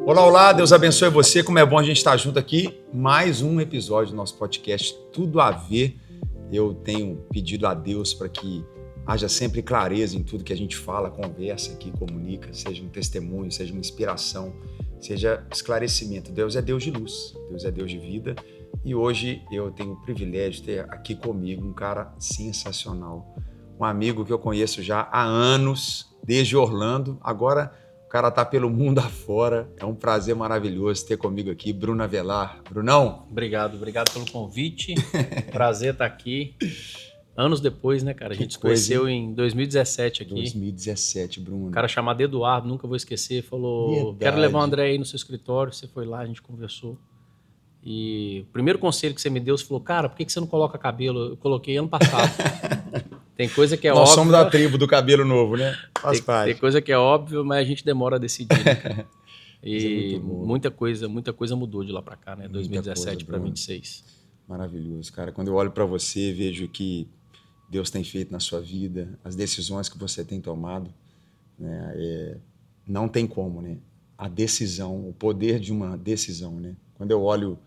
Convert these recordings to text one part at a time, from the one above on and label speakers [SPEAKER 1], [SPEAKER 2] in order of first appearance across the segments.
[SPEAKER 1] Olá, olá, Deus abençoe você, como é bom a gente estar junto aqui, mais um episódio do nosso podcast Tudo a Ver. Eu tenho pedido a Deus para que haja sempre clareza em tudo que a gente fala, conversa aqui, comunica, seja um testemunho, seja uma inspiração, seja esclarecimento. Deus é Deus de luz, Deus é Deus de vida e hoje eu tenho o privilégio de ter aqui comigo um cara sensacional, um amigo que eu conheço já há anos, desde Orlando, agora o cara tá pelo mundo afora. É um prazer maravilhoso ter comigo aqui, Bruno Avelar. Brunão.
[SPEAKER 2] Obrigado pelo convite. Prazer estar aqui. Anos depois, né, cara? A gente se conheceu em 2017 aqui.
[SPEAKER 1] 2017, Bruno.
[SPEAKER 2] Um cara chamado Eduardo, nunca vou esquecer, falou:
[SPEAKER 1] Verdade.
[SPEAKER 2] Quero levar o André aí no seu escritório. Você foi lá, a gente conversou. E o primeiro conselho que você me deu, você falou: Cara, por que você não coloca cabelo? Eu coloquei ano passado. Tem coisa que é óbvia.
[SPEAKER 1] Nós somos da tribo do cabelo novo, né? Faz parte.
[SPEAKER 2] Tem coisa que é óbvia, mas a gente demora a decidir, né, cara? E muita coisa mudou de lá para cá, né? 2017 para 2026.
[SPEAKER 1] Maravilhoso, cara. Quando eu olho para você, vejo que Deus tem feito na sua vida, as decisões que você tem tomado, né? Não tem como, né? A decisão, o poder de uma decisão, né? Quando eu olho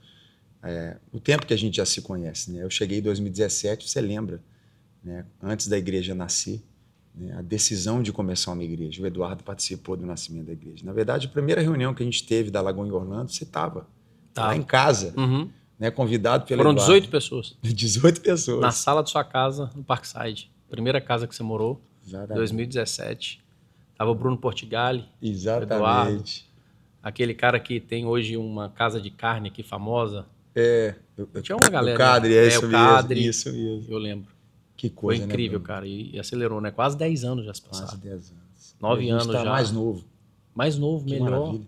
[SPEAKER 1] o tempo que a gente já se conhece, né? Eu cheguei em 2017, você lembra, né? Antes da igreja nascer, né? A decisão de começar uma igreja. O Eduardo participou do nascimento da igreja. Na verdade, a primeira reunião que a gente teve da Lagoa em Orlando, você estava lá em casa, né? Convidado pelo Eduardo.
[SPEAKER 2] Foram 18 pessoas.
[SPEAKER 1] 18 pessoas.
[SPEAKER 2] Na sala de sua casa, no Parkside. Primeira casa que você morou,
[SPEAKER 1] Exatamente.
[SPEAKER 2] 2017. Tava o Bruno Portigali,
[SPEAKER 1] Exatamente.
[SPEAKER 2] Eduardo, aquele cara que tem hoje uma casa de carne aqui famosa. Tinha uma galera.
[SPEAKER 1] O Cadre,
[SPEAKER 2] o Cadre,
[SPEAKER 1] isso mesmo.
[SPEAKER 2] Eu lembro.
[SPEAKER 1] Que coisa,
[SPEAKER 2] foi incrível,
[SPEAKER 1] né,
[SPEAKER 2] cara. E acelerou, né? Quase 10 anos já se passaram.
[SPEAKER 1] Quase 10 anos.
[SPEAKER 2] 9 anos
[SPEAKER 1] tá
[SPEAKER 2] já.
[SPEAKER 1] mais novo.
[SPEAKER 2] Mais novo,
[SPEAKER 1] Que
[SPEAKER 2] melhor.
[SPEAKER 1] Maravilha.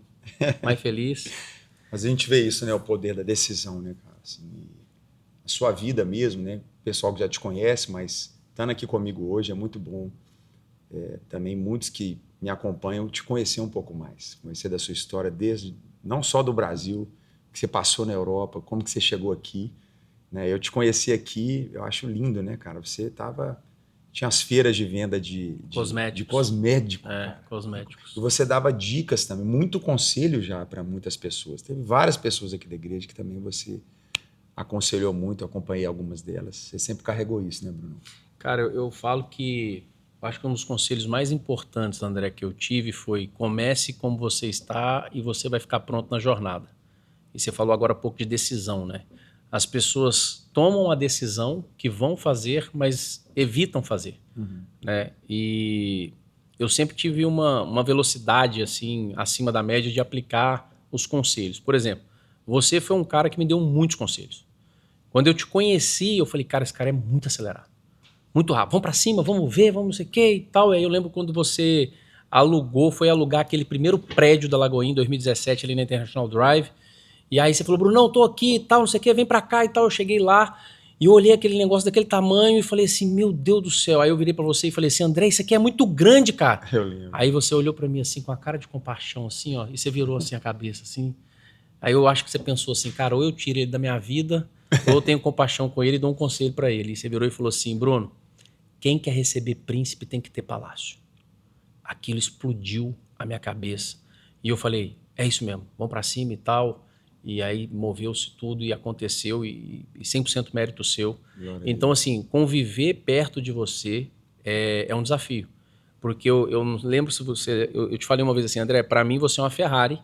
[SPEAKER 2] Mais feliz.
[SPEAKER 1] Mas a gente vê isso, né? O poder da decisão, né, cara? Assim, a sua vida mesmo, né? O pessoal que já te conhece, mas estando aqui comigo hoje é muito bom. Também muitos que me acompanham te conhecer um pouco mais. Conhecer da sua história, desde não só do Brasil, que você passou na Europa, como que você chegou aqui. Né? Eu te conheci aqui, eu acho lindo, né, cara? Você tinha as feiras de venda de
[SPEAKER 2] cosméticos.
[SPEAKER 1] De cosméticos.
[SPEAKER 2] Cosméticos.
[SPEAKER 1] E você dava dicas também, muito conselho já para muitas pessoas. Teve várias pessoas aqui da igreja que também você aconselhou muito, eu acompanhei algumas delas. Você sempre carregou isso, né, Bruno?
[SPEAKER 2] Cara, eu falo que acho que um dos conselhos mais importantes, André, que eu tive foi: comece como você está e você vai ficar pronto na jornada. E você falou agora há pouco de decisão, né? As pessoas tomam a decisão que vão fazer, mas evitam fazer, né? E eu sempre tive uma velocidade assim acima da média de aplicar os conselhos. Por exemplo, você foi um cara que me deu muitos conselhos. Quando eu te conheci, eu falei: cara, esse cara é muito acelerado, muito rápido. Vamos para cima, vamos ver, vamos não sei o que e tal. Aí eu lembro quando você foi alugar aquele primeiro prédio da Lagoinha em 2017 ali na International Drive. E aí você falou: Bruno, não, tô aqui e tal, não sei o que, vem pra cá e tal. Eu cheguei lá e eu olhei aquele negócio daquele tamanho e falei assim: meu Deus do céu. Aí eu virei pra você e falei assim: André, isso aqui é muito grande, cara.
[SPEAKER 1] Eu lembro.
[SPEAKER 2] Aí você olhou pra mim assim com a cara de compaixão assim, ó, e você virou assim a cabeça assim. Aí eu acho que você pensou assim: cara, ou eu tiro ele da minha vida, ou eu tenho compaixão com ele e dou um conselho pra ele. E você virou e falou assim: Bruno, quem quer receber príncipe tem que ter palácio. Aquilo explodiu a minha cabeça. E eu falei: é isso mesmo, vamos pra cima e tal. E aí moveu-se tudo e aconteceu, e 100% mérito seu. Então, assim, conviver perto de você é um desafio. Porque eu não lembro se você... Eu te falei uma vez assim: André, para mim você é uma Ferrari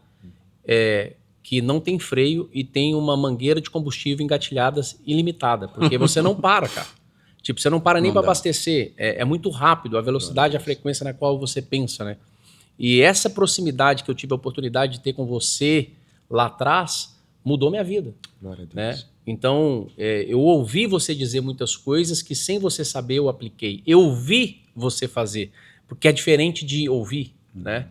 [SPEAKER 2] que não tem freio e tem uma mangueira de combustível engatilhada ilimitada. Porque você não para, cara. Tipo, você não para nem para abastecer. É muito rápido a velocidade e a frequência na qual você pensa, né? E essa proximidade que eu tive a oportunidade de ter com você lá atrás mudou minha vida.
[SPEAKER 1] Glória a Deus.
[SPEAKER 2] Né? Então, eu ouvi você dizer muitas coisas que sem você saber eu apliquei. Eu vi você fazer, porque é diferente de ouvir. Né?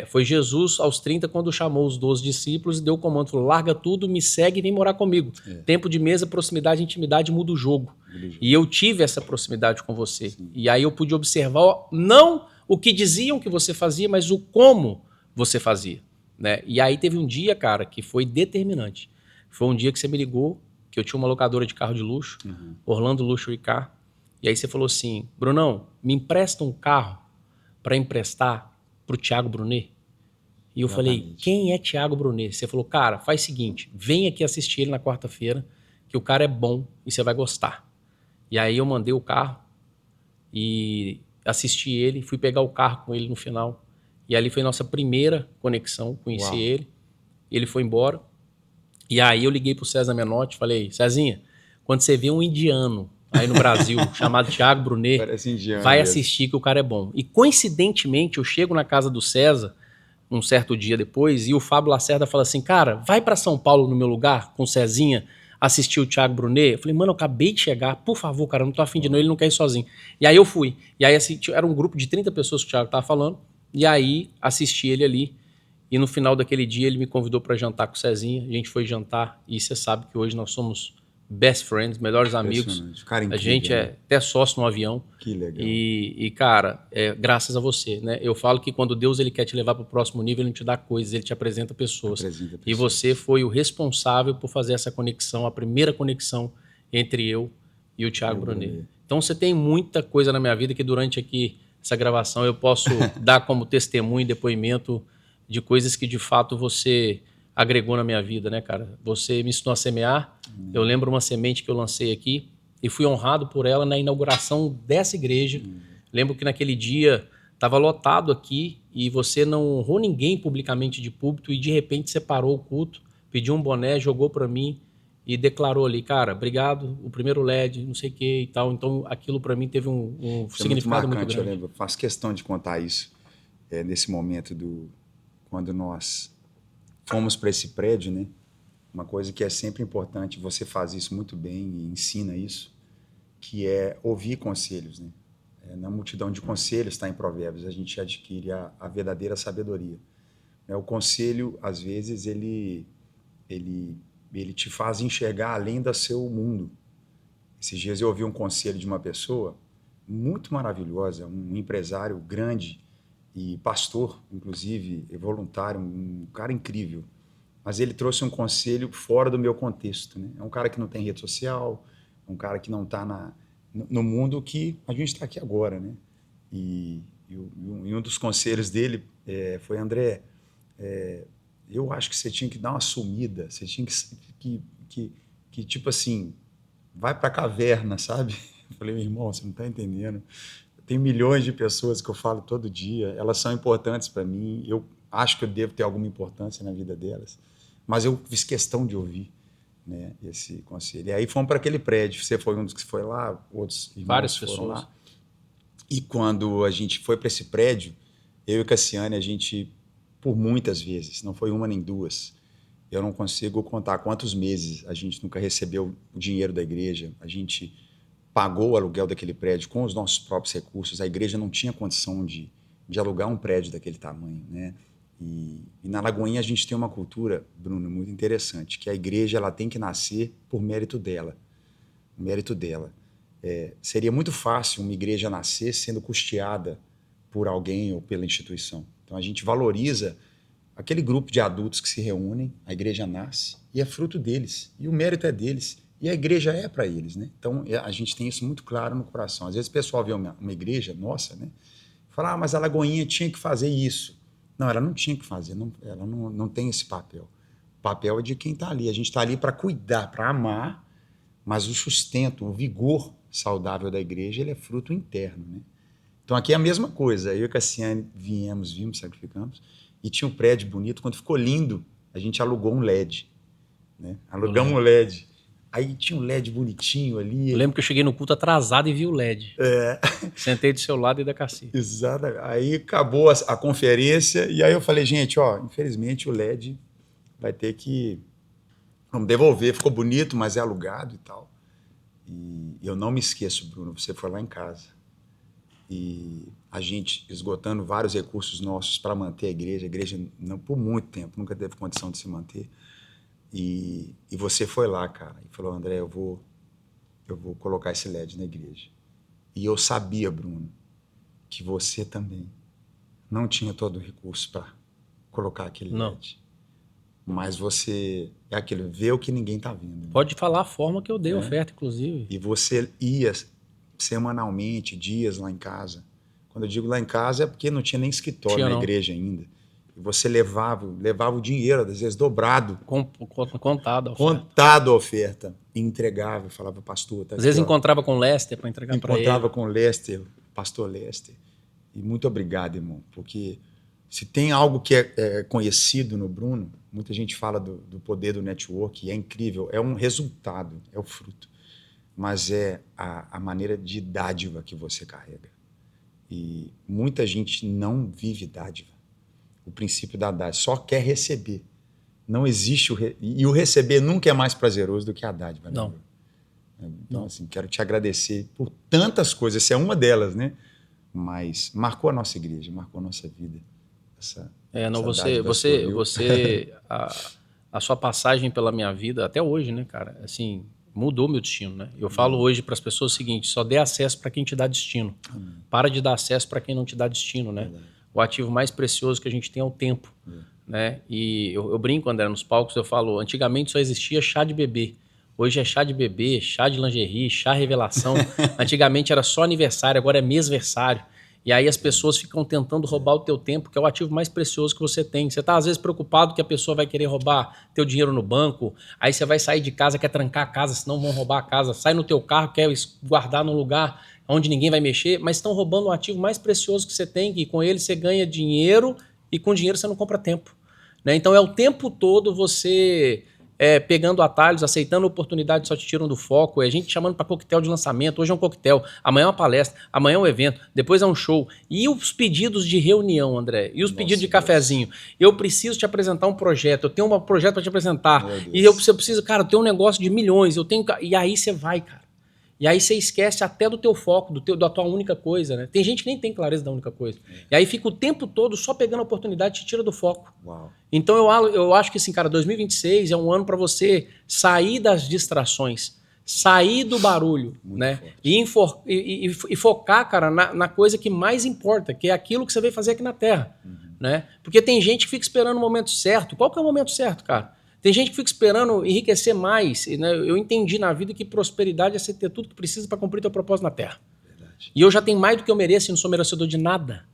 [SPEAKER 2] Foi Jesus aos 30 quando chamou os 12 discípulos e deu o comando, falou: larga tudo, me segue e vem morar comigo. Tempo de mesa, proximidade, intimidade muda o jogo. E eu tive essa proximidade com você. Sim. E aí eu pude observar não o que diziam que você fazia, mas o como você fazia. Né? E aí teve um dia, cara, que foi determinante. Foi um dia que você me ligou, que eu tinha uma locadora de carro de luxo, Orlando Luxury Car, e aí você falou assim: Brunão, me empresta um carro para emprestar pro Thiago Brunet? E eu falei, quem é Thiago Brunet? Você falou, cara, faz o seguinte, vem aqui assistir ele na quarta-feira, que o cara é bom e você vai gostar. E aí eu mandei o carro e assisti ele, fui pegar o carro com ele no final. E ali foi nossa primeira conexão, conheci ele. Ele foi embora. E aí eu liguei pro César Menotti e falei, Cezinha, quando você vê um indiano aí no Brasil chamado Thiago Brunet, vai assistir que o cara é bom. E coincidentemente eu chego na casa do César um certo dia depois e o Fábio Lacerda fala assim, cara, vai para São Paulo no meu lugar com o Cezinha assistir o Thiago Brunet. Eu falei, mano, eu acabei de chegar, por favor, cara, eu não tô afim de não, ele não quer ir sozinho. E aí eu fui. E aí assim, era um grupo de 30 pessoas que o Thiago tava falando e aí assisti ele ali. E no final daquele dia ele me convidou para jantar com o Cezinha. A gente foi jantar e você sabe que hoje nós somos best friends, melhores amigos.
[SPEAKER 1] Cara incrível,
[SPEAKER 2] a gente é até sócio no avião.
[SPEAKER 1] Que legal.
[SPEAKER 2] E cara, graças a você, né? Eu falo que quando Deus ele quer te levar para o próximo nível, ele não te dá coisas, ele te apresenta pessoas. E você foi o responsável por fazer essa conexão, a primeira conexão entre eu e o Thiago Brunet. Então você tem muita coisa na minha vida que durante aqui essa gravação eu posso dar como testemunho e depoimento de coisas que de fato você agregou na minha vida, né, cara? Você me ensinou a semear. Eu lembro uma semente que eu lancei aqui e fui honrado por ela na inauguração dessa igreja. Lembro que naquele dia estava lotado aqui e você não honrou ninguém publicamente de púlpito e de repente separou o culto, pediu um boné, jogou para mim e declarou ali, cara, obrigado, o primeiro LED, não sei o que e tal. Então aquilo para mim teve um significado muito grande.
[SPEAKER 1] Eu lembro, faço questão de contar isso nesse momento quando nós fomos para esse prédio, né? Uma coisa que é sempre importante, você faz isso muito bem e ensina isso, que é ouvir conselhos, né? Na multidão de conselhos, está em Provérbios, a gente adquire a verdadeira sabedoria. O conselho, às vezes, ele te faz enxergar além do seu mundo. Esses dias eu ouvi um conselho de uma pessoa muito maravilhosa, um empresário grande, e pastor, inclusive, voluntário, um cara incrível. Mas ele trouxe um conselho fora do meu contexto, né? É um cara que não tem rede social, um cara que não está no mundo que a gente está aqui agora, né? E um dos conselhos dele foi, André, eu acho que você tinha que dar uma sumida, você tinha que tipo assim, vai para a caverna, sabe? Eu falei, meu irmão, você não está entendendo. Tem milhões de pessoas que eu falo todo dia, elas são importantes para mim, eu acho que eu devo ter alguma importância na vida delas, mas eu fiz questão de ouvir, né, esse conselho. E aí fomos para aquele prédio, você foi um dos que foi lá, outros irmãos foram lá. E quando a gente foi para esse prédio, eu e Cassiane, a gente, por muitas vezes, não foi uma nem duas, eu não consigo contar quantos meses a gente nunca recebeu o dinheiro da igreja, a gente pagou o aluguel daquele prédio com os nossos próprios recursos. A igreja não tinha condição de alugar um prédio daquele tamanho, né? E na Lagoinha a gente tem uma cultura, Bruno, muito interessante, que a igreja ela tem que nascer por mérito dela. O mérito dela. Seria muito fácil uma igreja nascer sendo custeada por alguém ou pela instituição. Então a gente valoriza aquele grupo de adultos que se reúnem, a igreja nasce e é fruto deles. E o mérito é deles. E a igreja é para eles, né? Então, a gente tem isso muito claro no coração. Às vezes o pessoal vê uma igreja nossa, né? Fala, mas a Lagoinha tinha que fazer isso. Não, ela não tinha que fazer, ela não tem esse papel. O papel é de quem está ali. A gente está ali para cuidar, para amar, mas o sustento, o vigor saudável da igreja, ele é fruto interno, né? Então, aqui é a mesma coisa. Eu e a Cassiane vimos, sacrificamos, e tinha um prédio bonito. Quando ficou lindo, a gente alugou um LED, né? Alugamos um LED. Aí tinha um LED bonitinho ali.
[SPEAKER 2] Eu lembro que eu cheguei no culto atrasado e vi o LED. Sentei do seu lado e da Cassi.
[SPEAKER 1] Exato. Aí acabou a conferência e aí eu falei, gente, infelizmente o LED vai ter que... Vamos devolver. Ficou bonito, mas é alugado e tal. E eu não me esqueço, Bruno, você foi lá em casa. E a gente esgotando vários recursos nossos para manter a igreja não, por muito tempo, nunca teve condição de se manter. E você foi lá, cara, e falou, André, eu vou colocar esse LED na igreja. E eu sabia, Bruno, que você também não tinha todo o recurso para colocar aquele LED. Mas você vê o que ninguém está vendo. Né?
[SPEAKER 2] Pode falar a forma que eu dei oferta, inclusive.
[SPEAKER 1] E você ia semanalmente, dias lá em casa. Quando eu digo lá em casa é porque não tinha nem escritório na igreja ainda. E você levava o dinheiro, às vezes dobrado.
[SPEAKER 2] Contado.
[SPEAKER 1] Contado a oferta. E entregava e falava, pastor... Tá
[SPEAKER 2] às vezes
[SPEAKER 1] ó.
[SPEAKER 2] encontrava com o Lester para entregar para ele.
[SPEAKER 1] Encontrava com o Lester, pastor Lester. E muito obrigado, irmão, porque se tem algo que é conhecido no Bruno, muita gente fala do poder do network, é incrível, é um resultado, é o fruto. Mas é a maneira de dádiva que você carrega. E muita gente não vive dádiva. O princípio da dádiva, só quer receber. Não existe e o receber nunca é mais prazeroso do que a dádiva.
[SPEAKER 2] Não.
[SPEAKER 1] Né? Então, assim, quero te agradecer por tantas coisas. Essa é uma delas, né? Mas marcou a nossa igreja, marcou a nossa vida.
[SPEAKER 2] A sua passagem pela minha vida, até hoje, né, cara? Assim, mudou meu destino, né? Eu falo hoje para as pessoas o seguinte: só dê acesso para quem te dá destino. Amém. Para de dar acesso para quem não te dá destino, né? Verdade. O ativo mais precioso que a gente tem é o tempo, né? E eu brinco, André, nos palcos, eu falo, antigamente só existia chá de bebê. Hoje é chá de bebê, chá de lingerie, chá revelação. Antigamente era só aniversário, agora é mêsversário. E aí as pessoas ficam tentando roubar o teu tempo, que é o ativo mais precioso que você tem. Você está, às vezes, preocupado que a pessoa vai querer roubar teu dinheiro no banco, aí você vai sair de casa, quer trancar a casa, senão vão roubar a casa. Sai no teu carro, quer guardar num lugar onde ninguém vai mexer, mas estão roubando o ativo mais precioso que você tem, que com ele você ganha dinheiro e com dinheiro você não compra tempo. Né? Então é o tempo todo você... pegando atalhos, aceitando oportunidades que só te tiram do foco, é gente chamando para coquetel de lançamento, hoje é um coquetel, amanhã é uma palestra, amanhã é um evento, depois é um show. E os pedidos de reunião, André? E os pedidos de cafezinho? Eu preciso te apresentar um projeto, eu tenho um projeto para te apresentar, e eu preciso, cara, eu tenho um negócio de milhões, e aí você vai, cara. E aí você esquece até do teu foco, da tua única coisa, né? Tem gente que nem tem clareza da única coisa. E aí fica o tempo todo só pegando a oportunidade e te tira do foco. Uau. Então eu acho que assim, cara, 2026 é um ano para você sair das distrações, sair do barulho, muito, né? E focar, cara, na coisa que mais importa, que é aquilo que você veio fazer aqui na Terra, né? Porque tem gente que fica esperando o momento certo. Qual que é o momento certo, cara? Tem gente que fica esperando enriquecer mais. Né? Eu entendi na vida que prosperidade é você ter tudo que precisa para cumprir teu propósito na Terra. Verdade. E eu já tenho mais do que eu mereço e não sou merecedor de nada.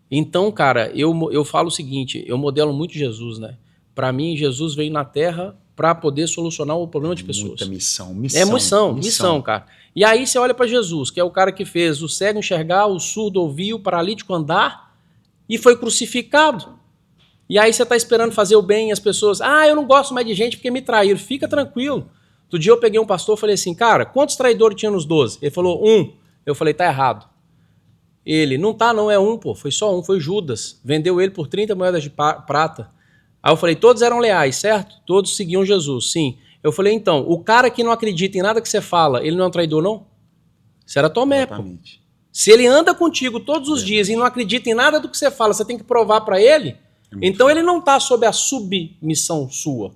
[SPEAKER 2] Então, cara, eu falo o seguinte, eu modelo muito Jesus, né? Para mim, Jesus veio na Terra para poder solucionar o problema de pessoas.
[SPEAKER 1] Muita missão.
[SPEAKER 2] É missão, cara. E aí você olha para Jesus, que é o cara que fez o cego enxergar, o surdo ouvir, o paralítico andar e foi crucificado. E aí você está esperando fazer o bem e as pessoas... eu não gosto mais de gente porque me traíram. Fica tranquilo. Outro dia eu peguei um pastor e falei assim, cara, quantos traidores tinha nos 12? Ele falou, 1. Eu falei, tá errado. Ele, não tá não, é 1, pô. Foi só 1, foi Judas. Vendeu ele por 30 moedas de prata. Aí eu falei, todos eram leais, certo? Todos seguiam Jesus, sim. Eu falei, então, o cara que não acredita em nada que você fala, ele não é um traidor, não? Isso era Tomé, pô. Se ele anda contigo todos os dias e não acredita em nada do que você fala, você tem que provar para ele... Então ele não está sob a submissão sua,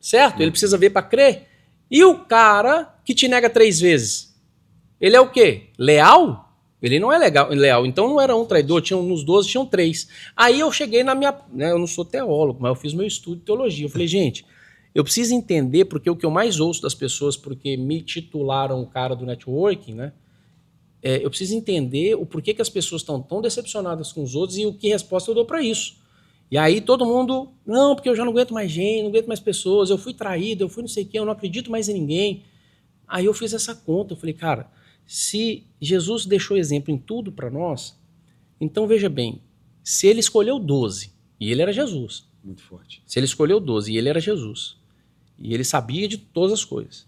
[SPEAKER 2] certo? Ele precisa ver para crer. E o cara que te nega 3 vezes, ele é o quê? Leal? Ele não é leal. Então não era um traidor, nos 12 tinham 3. Aí eu cheguei na minha... Né, eu não sou teólogo, mas eu fiz meu estudo de teologia. Eu falei, gente, eu preciso entender, porque o que eu mais ouço das pessoas, porque me titularam o cara do networking, né? Eu preciso entender o porquê que as pessoas estão tão decepcionadas com os outros e que resposta eu dou para isso. E aí todo mundo, não, porque eu já não aguento mais gente, não aguento mais pessoas, eu fui traído, eu fui não sei o quê, eu não acredito mais em ninguém. Aí eu fiz essa conta, eu falei, cara, se Jesus deixou exemplo em tudo para nós, então veja bem, se ele escolheu 12, e ele era Jesus.
[SPEAKER 1] Muito forte.
[SPEAKER 2] Se ele escolheu 12 e ele era Jesus, e ele sabia de todas as coisas,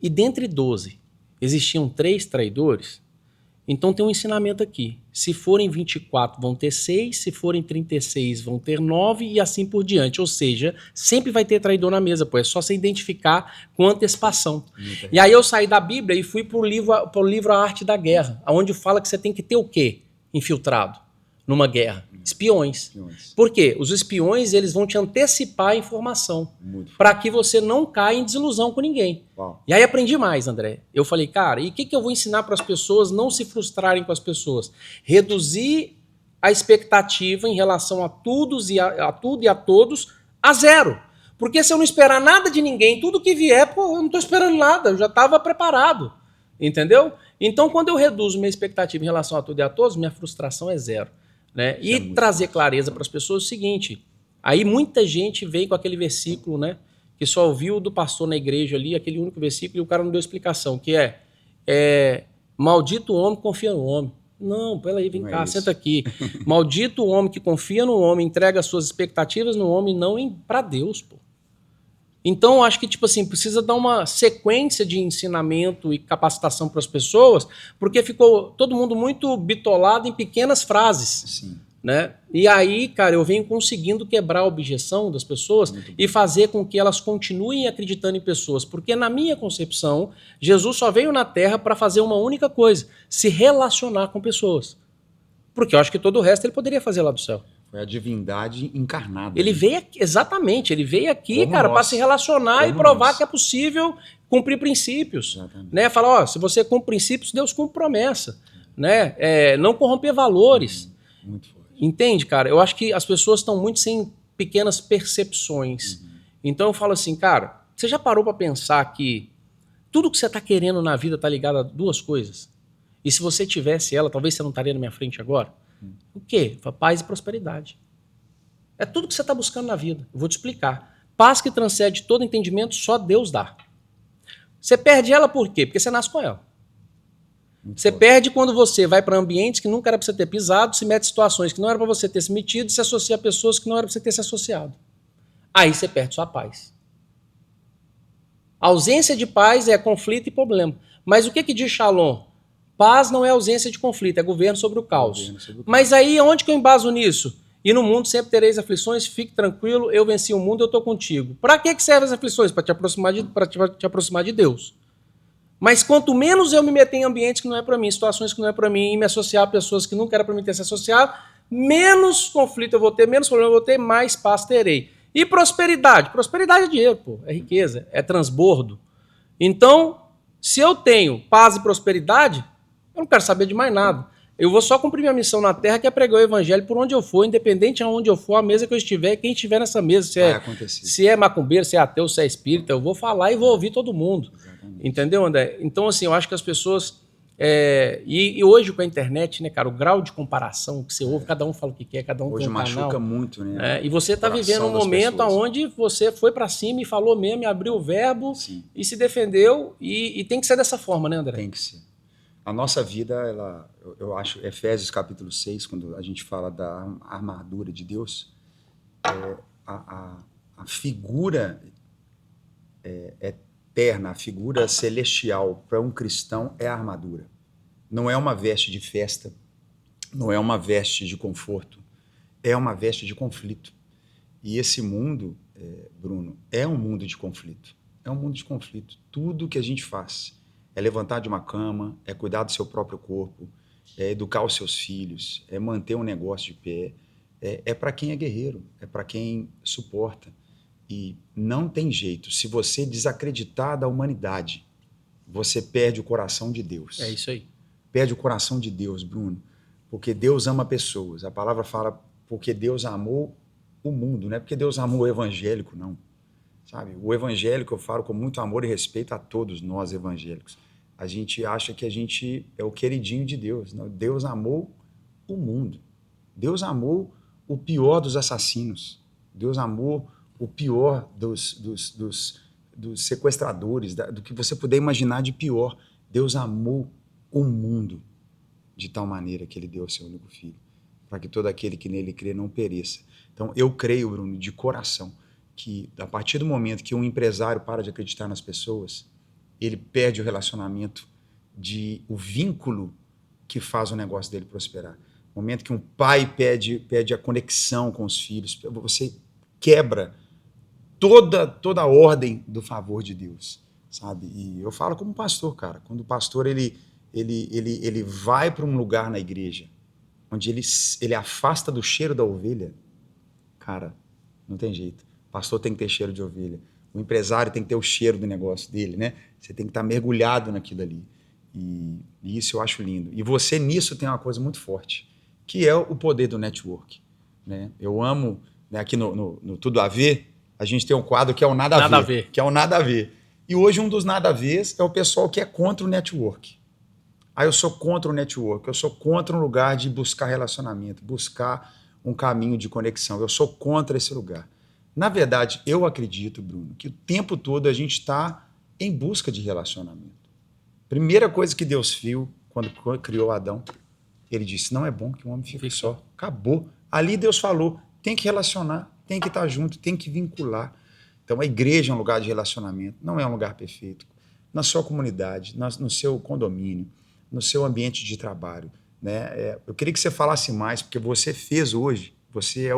[SPEAKER 2] e dentre 12 existiam 3 traidores, então tem um ensinamento aqui. Se forem 24, vão ter 6. Se forem 36, vão ter 9 e assim por diante. Ou seja, sempre vai ter traidor na mesa, pô. É só você identificar com antecipação. E aí eu saí da Bíblia e fui pro livro A Arte da Guerra, onde fala que você tem que ter o quê? Infiltrado numa guerra. Espiões. Por quê? Os espiões, eles vão te antecipar a informação para que você não caia em desilusão com ninguém. Uau. E aí aprendi mais, André. Eu falei, cara, e o que eu vou ensinar para as pessoas não se frustrarem com as pessoas? Reduzir a expectativa em relação a tudo e a todos a 0. Porque se eu não esperar nada de ninguém, tudo que vier, pô, eu não estou esperando nada, eu já estava preparado. Entendeu? Então, quando eu reduzo minha expectativa em relação a tudo e a todos, minha frustração é 0. né? E trazer clareza para as pessoas é o seguinte, aí muita gente vem com aquele versículo, né, que só ouviu do pastor na igreja ali, aquele único versículo, e o cara não deu explicação, que é maldito o homem que confia no homem. Não, peraí, vem cá, senta aqui. Maldito o homem que confia no homem, entrega as suas expectativas no homem, não para Deus, pô. Então, eu acho que, tipo assim, precisa dar uma sequência de ensinamento e capacitação para as pessoas, porque ficou todo mundo muito bitolado em pequenas frases.
[SPEAKER 1] Sim.
[SPEAKER 2] Né? E aí, cara, eu venho conseguindo quebrar a objeção das pessoas e fazer com que elas continuem acreditando em pessoas. Porque, na minha concepção, Jesus só veio na Terra para fazer uma única coisa, se relacionar com pessoas. Porque eu acho que todo o resto ele poderia fazer lá do céu.
[SPEAKER 1] Foi a divindade encarnada.
[SPEAKER 2] Ele veio aqui, exatamente, ele veio aqui, cara, para se relacionar e provar que é possível cumprir princípios. Né? Falar, ó, se você cumpre princípios, Deus cumpre promessa. Né? Não corromper valores.
[SPEAKER 1] Muito forte.
[SPEAKER 2] Entende, cara? Eu acho que as pessoas estão muito sem pequenas percepções. Então eu falo assim, cara, você já parou para pensar que tudo que você está querendo na vida está ligado a duas coisas? E se você tivesse ela, talvez você não estaria na minha frente agora? O quê? Paz e prosperidade. É tudo que você está buscando na vida. Eu vou te explicar. Paz que transcende todo entendimento, só Deus dá. Você perde ela por quê? Porque você nasce com ela. Você perde quando você vai para ambientes que nunca era para você ter pisado, se mete em situações que não era para você ter se metido e se associa a pessoas que não era para você ter se associado. Aí você perde sua paz. A ausência de paz é conflito e problema. Mas o que diz Shalom? Paz não é ausência de conflito, é governo sobre o caos. Mas aí, onde que eu embaso nisso? E no mundo sempre tereis aflições, fique tranquilo, eu venci o mundo, eu estou contigo. Para que servem as aflições? Para te aproximar de Deus. Mas quanto menos eu me meter em ambientes que não é para mim, situações que não é para mim, e me associar a pessoas que nunca era para mim ter se associado, menos conflito eu vou ter, menos problema eu vou ter, mais paz terei. E prosperidade? Prosperidade é dinheiro, pô, é riqueza, é transbordo. Então, se eu tenho paz e prosperidade, eu não quero saber de mais nada. Eu vou só cumprir minha missão na Terra, que é pregar o evangelho por onde eu for, independente de onde eu for, a mesa que eu estiver, quem estiver nessa mesa, se é macumbeiro, se é ateu, se é espírita, eu vou falar e vou ouvir todo mundo. Exatamente. Entendeu, André? Então, assim, eu acho que as pessoas... E hoje com a internet, né, cara, o grau de comparação que você ouve, cada um fala o que quer, cada um
[SPEAKER 1] hoje
[SPEAKER 2] tem um canal.
[SPEAKER 1] Hoje machuca muito, né?
[SPEAKER 2] E você está vivendo um momento onde você foi para cima e falou mesmo, e abriu o verbo. Sim. E se defendeu, e tem que ser dessa forma, né, André?
[SPEAKER 1] Tem que ser. A nossa vida, eu acho, Efésios capítulo 6, quando a gente fala da armadura de Deus, a figura eterna, a figura celestial para um cristão é a armadura. Não é uma veste de festa, não é uma veste de conforto, é uma veste de conflito. E esse mundo, Bruno, é um mundo de conflito. É um mundo de conflito. Tudo que a gente faz é levantar de uma cama, é cuidar do seu próprio corpo, é educar os seus filhos, é manter um negócio de pé. É para quem é guerreiro, é para quem suporta. E não tem jeito. Se você desacreditar da humanidade, você perde o coração de Deus.
[SPEAKER 2] É isso aí.
[SPEAKER 1] Perde o coração de Deus, Bruno. Porque Deus ama pessoas. A palavra fala porque Deus amou o mundo, não é porque Deus amou o evangélico, não. Sabe? O evangélico eu falo com muito amor e respeito a todos nós evangélicos. A gente acha que a gente é o queridinho de Deus. Não, Deus amou o mundo. Deus amou o pior dos assassinos. Deus amou o pior dos sequestradores, do que você puder imaginar de pior. Deus amou o mundo de tal maneira que ele deu o seu único filho, para que todo aquele que nele crê não pereça. Então, eu creio, Bruno, de coração, que a partir do momento que um empresário para de acreditar nas pessoas, ele perde o relacionamento, o vínculo que faz o negócio dele prosperar. No momento que um pai perde a conexão com os filhos, você quebra toda a ordem do favor de Deus, sabe? E eu falo como pastor, cara. Quando o pastor ele vai para um lugar na igreja onde ele afasta do cheiro da ovelha, cara, não tem jeito. O pastor tem que ter cheiro de ovelha. O empresário tem que ter o cheiro do negócio dele, né? Você tem que estar mergulhado naquilo ali. E isso eu acho lindo. E você nisso tem uma coisa muito forte, que é o poder do network, né? Eu amo, né, aqui no Tudo a Ver, a gente tem um quadro que é o Nada a Ver. Que é o Nada a Ver. E hoje um dos Nada a Ver é o pessoal que é contra o network. eu sou contra o network, eu sou contra um lugar de buscar relacionamento, buscar um caminho de conexão, eu sou contra esse lugar. Na verdade, eu acredito, Bruno, que o tempo todo a gente está em busca de relacionamento. Primeira coisa que Deus viu quando criou Adão, ele disse, não é bom que o homem fique só. Acabou. Ali Deus falou, tem que relacionar, tem que estar junto, tem que vincular. Então a igreja é um lugar de relacionamento, não é um lugar perfeito. Na sua comunidade, no seu condomínio, no seu ambiente de trabalho, né? Eu queria que você falasse mais, porque você fez hoje, você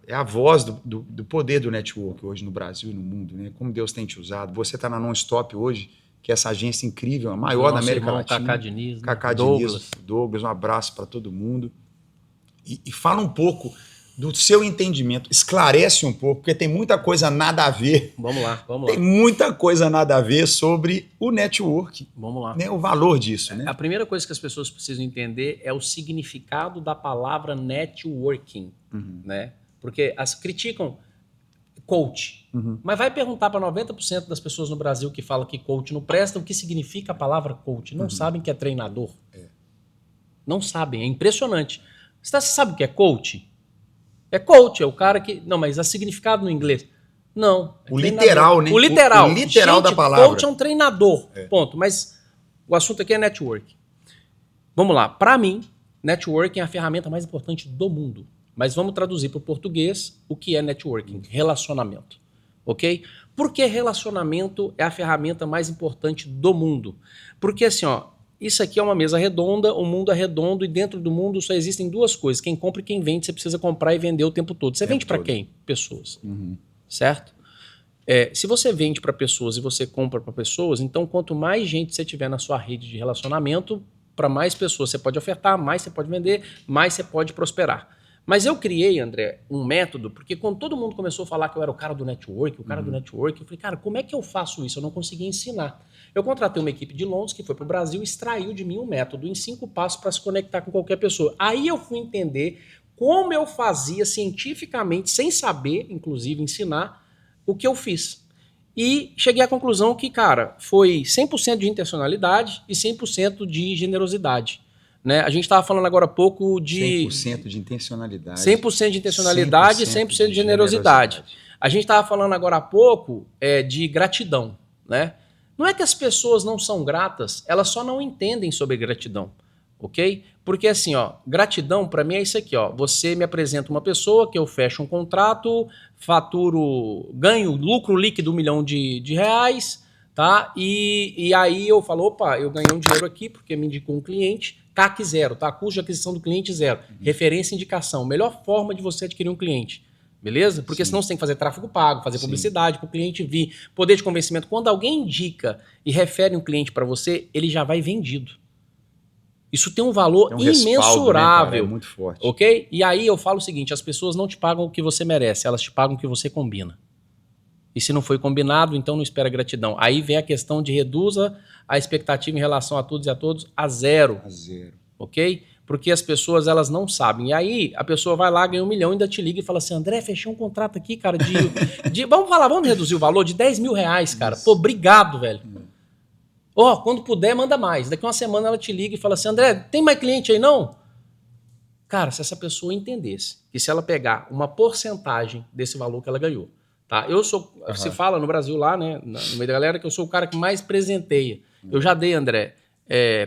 [SPEAKER 1] é a voz do poder do network hoje no Brasil e no mundo, né? Como Deus tem te usado. Você está na Non-Stop hoje, que é essa agência incrível, a maior da América Latina.
[SPEAKER 2] Cacá Diniz,
[SPEAKER 1] Cacá Diniz, Douglas, um abraço para todo mundo. E fala um pouco do seu entendimento, esclarece um pouco, porque tem muita coisa nada a ver.
[SPEAKER 2] Vamos lá.
[SPEAKER 1] Tem muita coisa nada a ver sobre o network.
[SPEAKER 2] Vamos lá.
[SPEAKER 1] Né, o valor disso. Né?
[SPEAKER 2] A primeira coisa que as pessoas precisam entender é o significado da palavra networking. Né? Porque criticam coach. Mas vai perguntar para 90% das pessoas no Brasil que falam que coach não presta o que significa a palavra coach. Não sabem que é treinador. Não sabem, é impressionante. Você sabe o que é coach? É coach, é o cara que... Não, mas há significado no inglês. Não.
[SPEAKER 1] O literal, né?
[SPEAKER 2] O literal.
[SPEAKER 1] O literal
[SPEAKER 2] gente,
[SPEAKER 1] da palavra.
[SPEAKER 2] Coach é um treinador, ponto. Mas o assunto aqui é network. Vamos lá. Para mim, networking é a ferramenta mais importante do mundo. Mas vamos traduzir para o português o que é networking. Relacionamento. Ok? Por que relacionamento é a ferramenta mais importante do mundo? Porque assim, ó, isso aqui é uma mesa redonda, o mundo é redondo e dentro do mundo só existem duas coisas. Quem compra e quem vende, você precisa comprar e vender o tempo todo. Você vende para quem? Pessoas. Certo? Se você vende para pessoas e você compra para pessoas, então quanto mais gente você tiver na sua rede de relacionamento, para mais pessoas você pode ofertar, mais você pode vender, mais você pode prosperar. Mas eu criei, André, um método, porque quando todo mundo começou a falar que eu era o cara do network, eu falei, cara, como é que eu faço isso? Eu não conseguia ensinar. Eu contratei uma equipe de Londres que foi para o Brasil e extraiu de mim um método em 5 passos para se conectar com qualquer pessoa. Aí eu fui entender como eu fazia cientificamente, sem saber, inclusive, ensinar, o que eu fiz. E cheguei à conclusão que, cara, foi 100% de intencionalidade e 100% de generosidade. Né? A gente estava falando agora há pouco de...
[SPEAKER 1] 100% de intencionalidade.
[SPEAKER 2] 100% de intencionalidade e 100% de generosidade. A gente estava falando agora há pouco de gratidão. Né? Não é que as pessoas não são gratas, elas só não entendem sobre gratidão. Ok? Porque assim, ó, gratidão para mim é isso aqui, ó. Você me apresenta uma pessoa que eu fecho um contrato, faturo, ganho lucro líquido 1 milhão de reais, tá? E aí eu falo, opa, eu ganhei um dinheiro aqui porque me indicou um cliente, CAC 0, tá? Custo de aquisição do cliente 0. Referência e indicação. Melhor forma de você adquirir um cliente. Beleza? Porque senão você tem que fazer tráfego pago, fazer publicidade para o cliente vir. Poder de convencimento. Quando alguém indica e refere um cliente para você, ele já vai vendido. Isso tem um valor imensurável. Né,
[SPEAKER 1] é muito forte.
[SPEAKER 2] Ok? E aí eu falo o seguinte, as pessoas não te pagam o que você merece, elas te pagam o que você combina. E se não foi combinado, então não espera gratidão. Aí vem a questão de reduza a expectativa em relação a todos e a todos a zero. Ok? Porque as pessoas, elas não sabem. E aí, a pessoa vai lá, ganha 1 milhão, ainda te liga e fala assim, André, fechei um contrato aqui, cara, vamos reduzir o valor de 10 mil reais, cara. Pô, obrigado, velho. Quando puder, manda mais. Daqui uma semana ela te liga e fala assim, André, tem mais cliente aí, não? Cara, se essa pessoa entendesse que se ela pegar uma porcentagem desse valor que ela ganhou, tá? Eu sou, se fala no Brasil lá, né, no meio da galera, que eu sou o cara que mais presenteia. Eu já dei, André,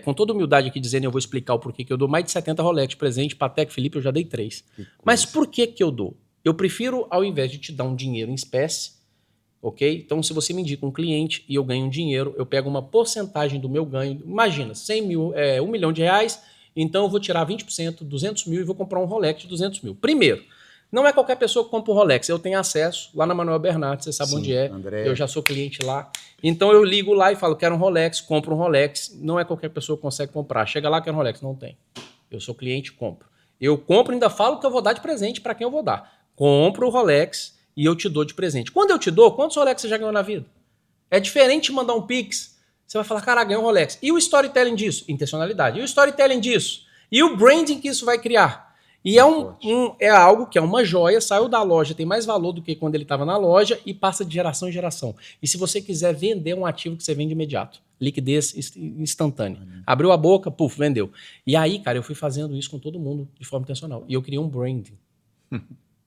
[SPEAKER 2] com toda humildade aqui dizendo, eu vou explicar o porquê que eu dou mais de 70 Rolex de presente, Patek Philippe, eu já dei 3. Mas por que eu dou? Eu prefiro, ao invés de te dar um dinheiro em espécie, ok? Então, se você me indica um cliente e eu ganho um dinheiro, eu pego uma porcentagem do meu ganho, imagina, 100 mil, 1 milhão de reais, então eu vou tirar 20%, 200 mil e vou comprar um Rolex de 200 mil. Primeiro, não é qualquer pessoa que compra um Rolex, eu tenho acesso lá na Manuel Bernardes, você sabe onde é, André. Eu já sou cliente lá. Então eu ligo lá e falo, quero um Rolex, compro um Rolex, não é qualquer pessoa que consegue comprar. Chega lá, quero um Rolex, não tem. Eu sou cliente, compro. Eu compro e ainda falo que eu vou dar de presente para quem eu vou dar. Compro o Rolex e eu te dou de presente. Quando eu te dou, quantos Rolex você já ganhou na vida? É diferente de mandar um Pix. Você vai falar, cara, ganhou um Rolex. E o storytelling disso? Intencionalidade. E o storytelling disso? E o branding que isso vai criar? E é algo que é uma joia, saiu da loja, tem mais valor do que quando ele estava na loja e passa de geração em geração. E se você quiser vender um ativo que você vende imediato, liquidez instantânea. Abriu a boca, puf, vendeu. E aí, cara, eu fui fazendo isso com todo mundo de forma intencional. E eu criei um branding.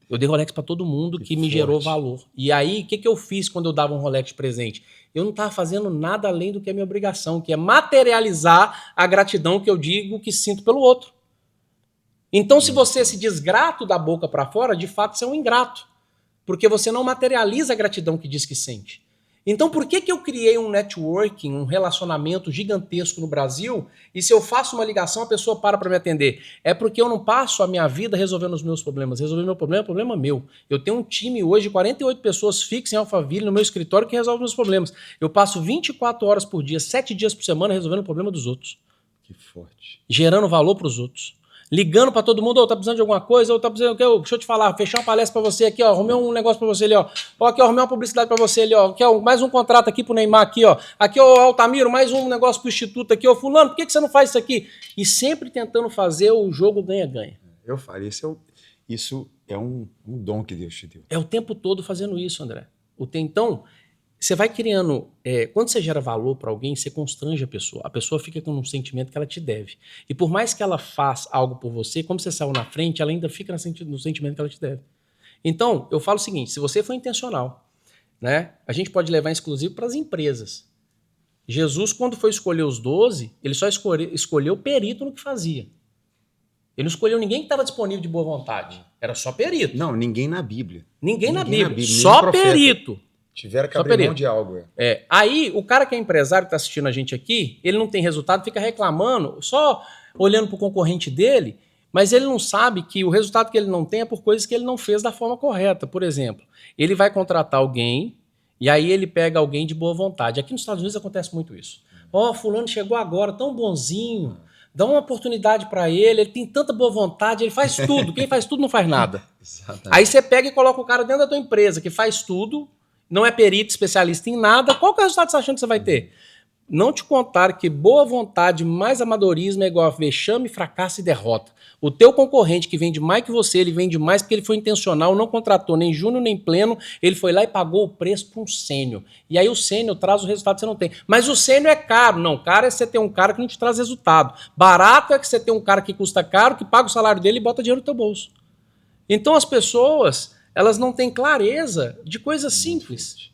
[SPEAKER 2] Eu dei Rolex para todo mundo que me gerou valor. E aí, o que eu fiz quando eu dava um Rolex de presente? Eu não estava fazendo nada além do que é minha obrigação, que é materializar a gratidão que eu digo que sinto pelo outro. Então, se você se diz grato da boca para fora, de fato você é um ingrato. Porque você não materializa a gratidão que diz que sente. Então, por que eu criei um networking, um relacionamento gigantesco no Brasil, e se eu faço uma ligação, a pessoa para me atender? É porque eu não passo a minha vida resolvendo os meus problemas. Resolver meu problema é problema meu. Eu tenho um time hoje de 48 pessoas fixas em Alphaville, no meu escritório, que resolve meus problemas. Eu passo 24 horas por dia, 7 dias por semana, resolvendo o problema dos outros.
[SPEAKER 1] Que forte.
[SPEAKER 2] Gerando valor para os outros. Ligando para todo mundo, tá precisando de alguma coisa, tá precisando, deixa eu te falar, fechar uma palestra para você aqui, ó, arrumei um negócio para você ali, ó, aqui, ó, arrumei uma publicidade para você ali, ó, aqui, ó, mais um contrato aqui pro Neymar aqui, ó, aqui, ó, Altamiro, mais um negócio pro Instituto aqui, ó, fulano, por que você não faz isso aqui? E sempre tentando fazer o jogo ganha-ganha.
[SPEAKER 1] Eu faria, isso é um dom que Deus te deu.
[SPEAKER 2] É o tempo todo fazendo isso, André. Então, você vai criando... quando você gera valor para alguém, você constrange a pessoa fica com um sentimento que ela te deve. E por mais que ela faça algo por você, como você saiu na frente, ela ainda fica no sentimento que ela te deve. Então, eu falo o seguinte, se você for intencional, né, a gente pode levar inclusive para as empresas. Jesus, quando foi escolher os 12, ele só escolheu perito no que fazia. Ele não escolheu ninguém que estava disponível de boa vontade. Era só perito.
[SPEAKER 1] Não, ninguém na Bíblia.
[SPEAKER 2] Ninguém na Bíblia. Só perito.
[SPEAKER 1] Tiveram que abrir mão de algo.
[SPEAKER 2] Aí, o cara que é empresário que está assistindo a gente aqui, ele não tem resultado, fica reclamando, só olhando para o concorrente dele, mas ele não sabe que o resultado que ele não tem é por coisas que ele não fez da forma correta. Por exemplo, ele vai contratar alguém e aí ele pega alguém de boa vontade. Aqui nos Estados Unidos acontece muito isso. Fulano chegou agora, tão bonzinho, dá uma oportunidade para ele tem tanta boa vontade, ele faz tudo. Quem faz tudo não faz nada. Aí você pega e coloca o cara dentro da tua empresa, que faz tudo, não é perito, especialista em nada, qual que é o resultado que você está achando que você vai ter? Não te contar que boa vontade mais amadorismo é igual a vexame, fracasso e derrota. O teu concorrente que vende mais que você, ele vende mais porque ele foi intencional, não contratou nem júnior nem pleno, ele foi lá e pagou o preço para um sênior. E aí o sênior traz o resultado que você não tem. Mas o sênior é caro. Não, caro é você ter um cara que não te traz resultado. Barato é que você tem um cara que custa caro, que paga o salário dele e bota dinheiro no teu bolso. Então as pessoas, elas não têm clareza de coisas simples.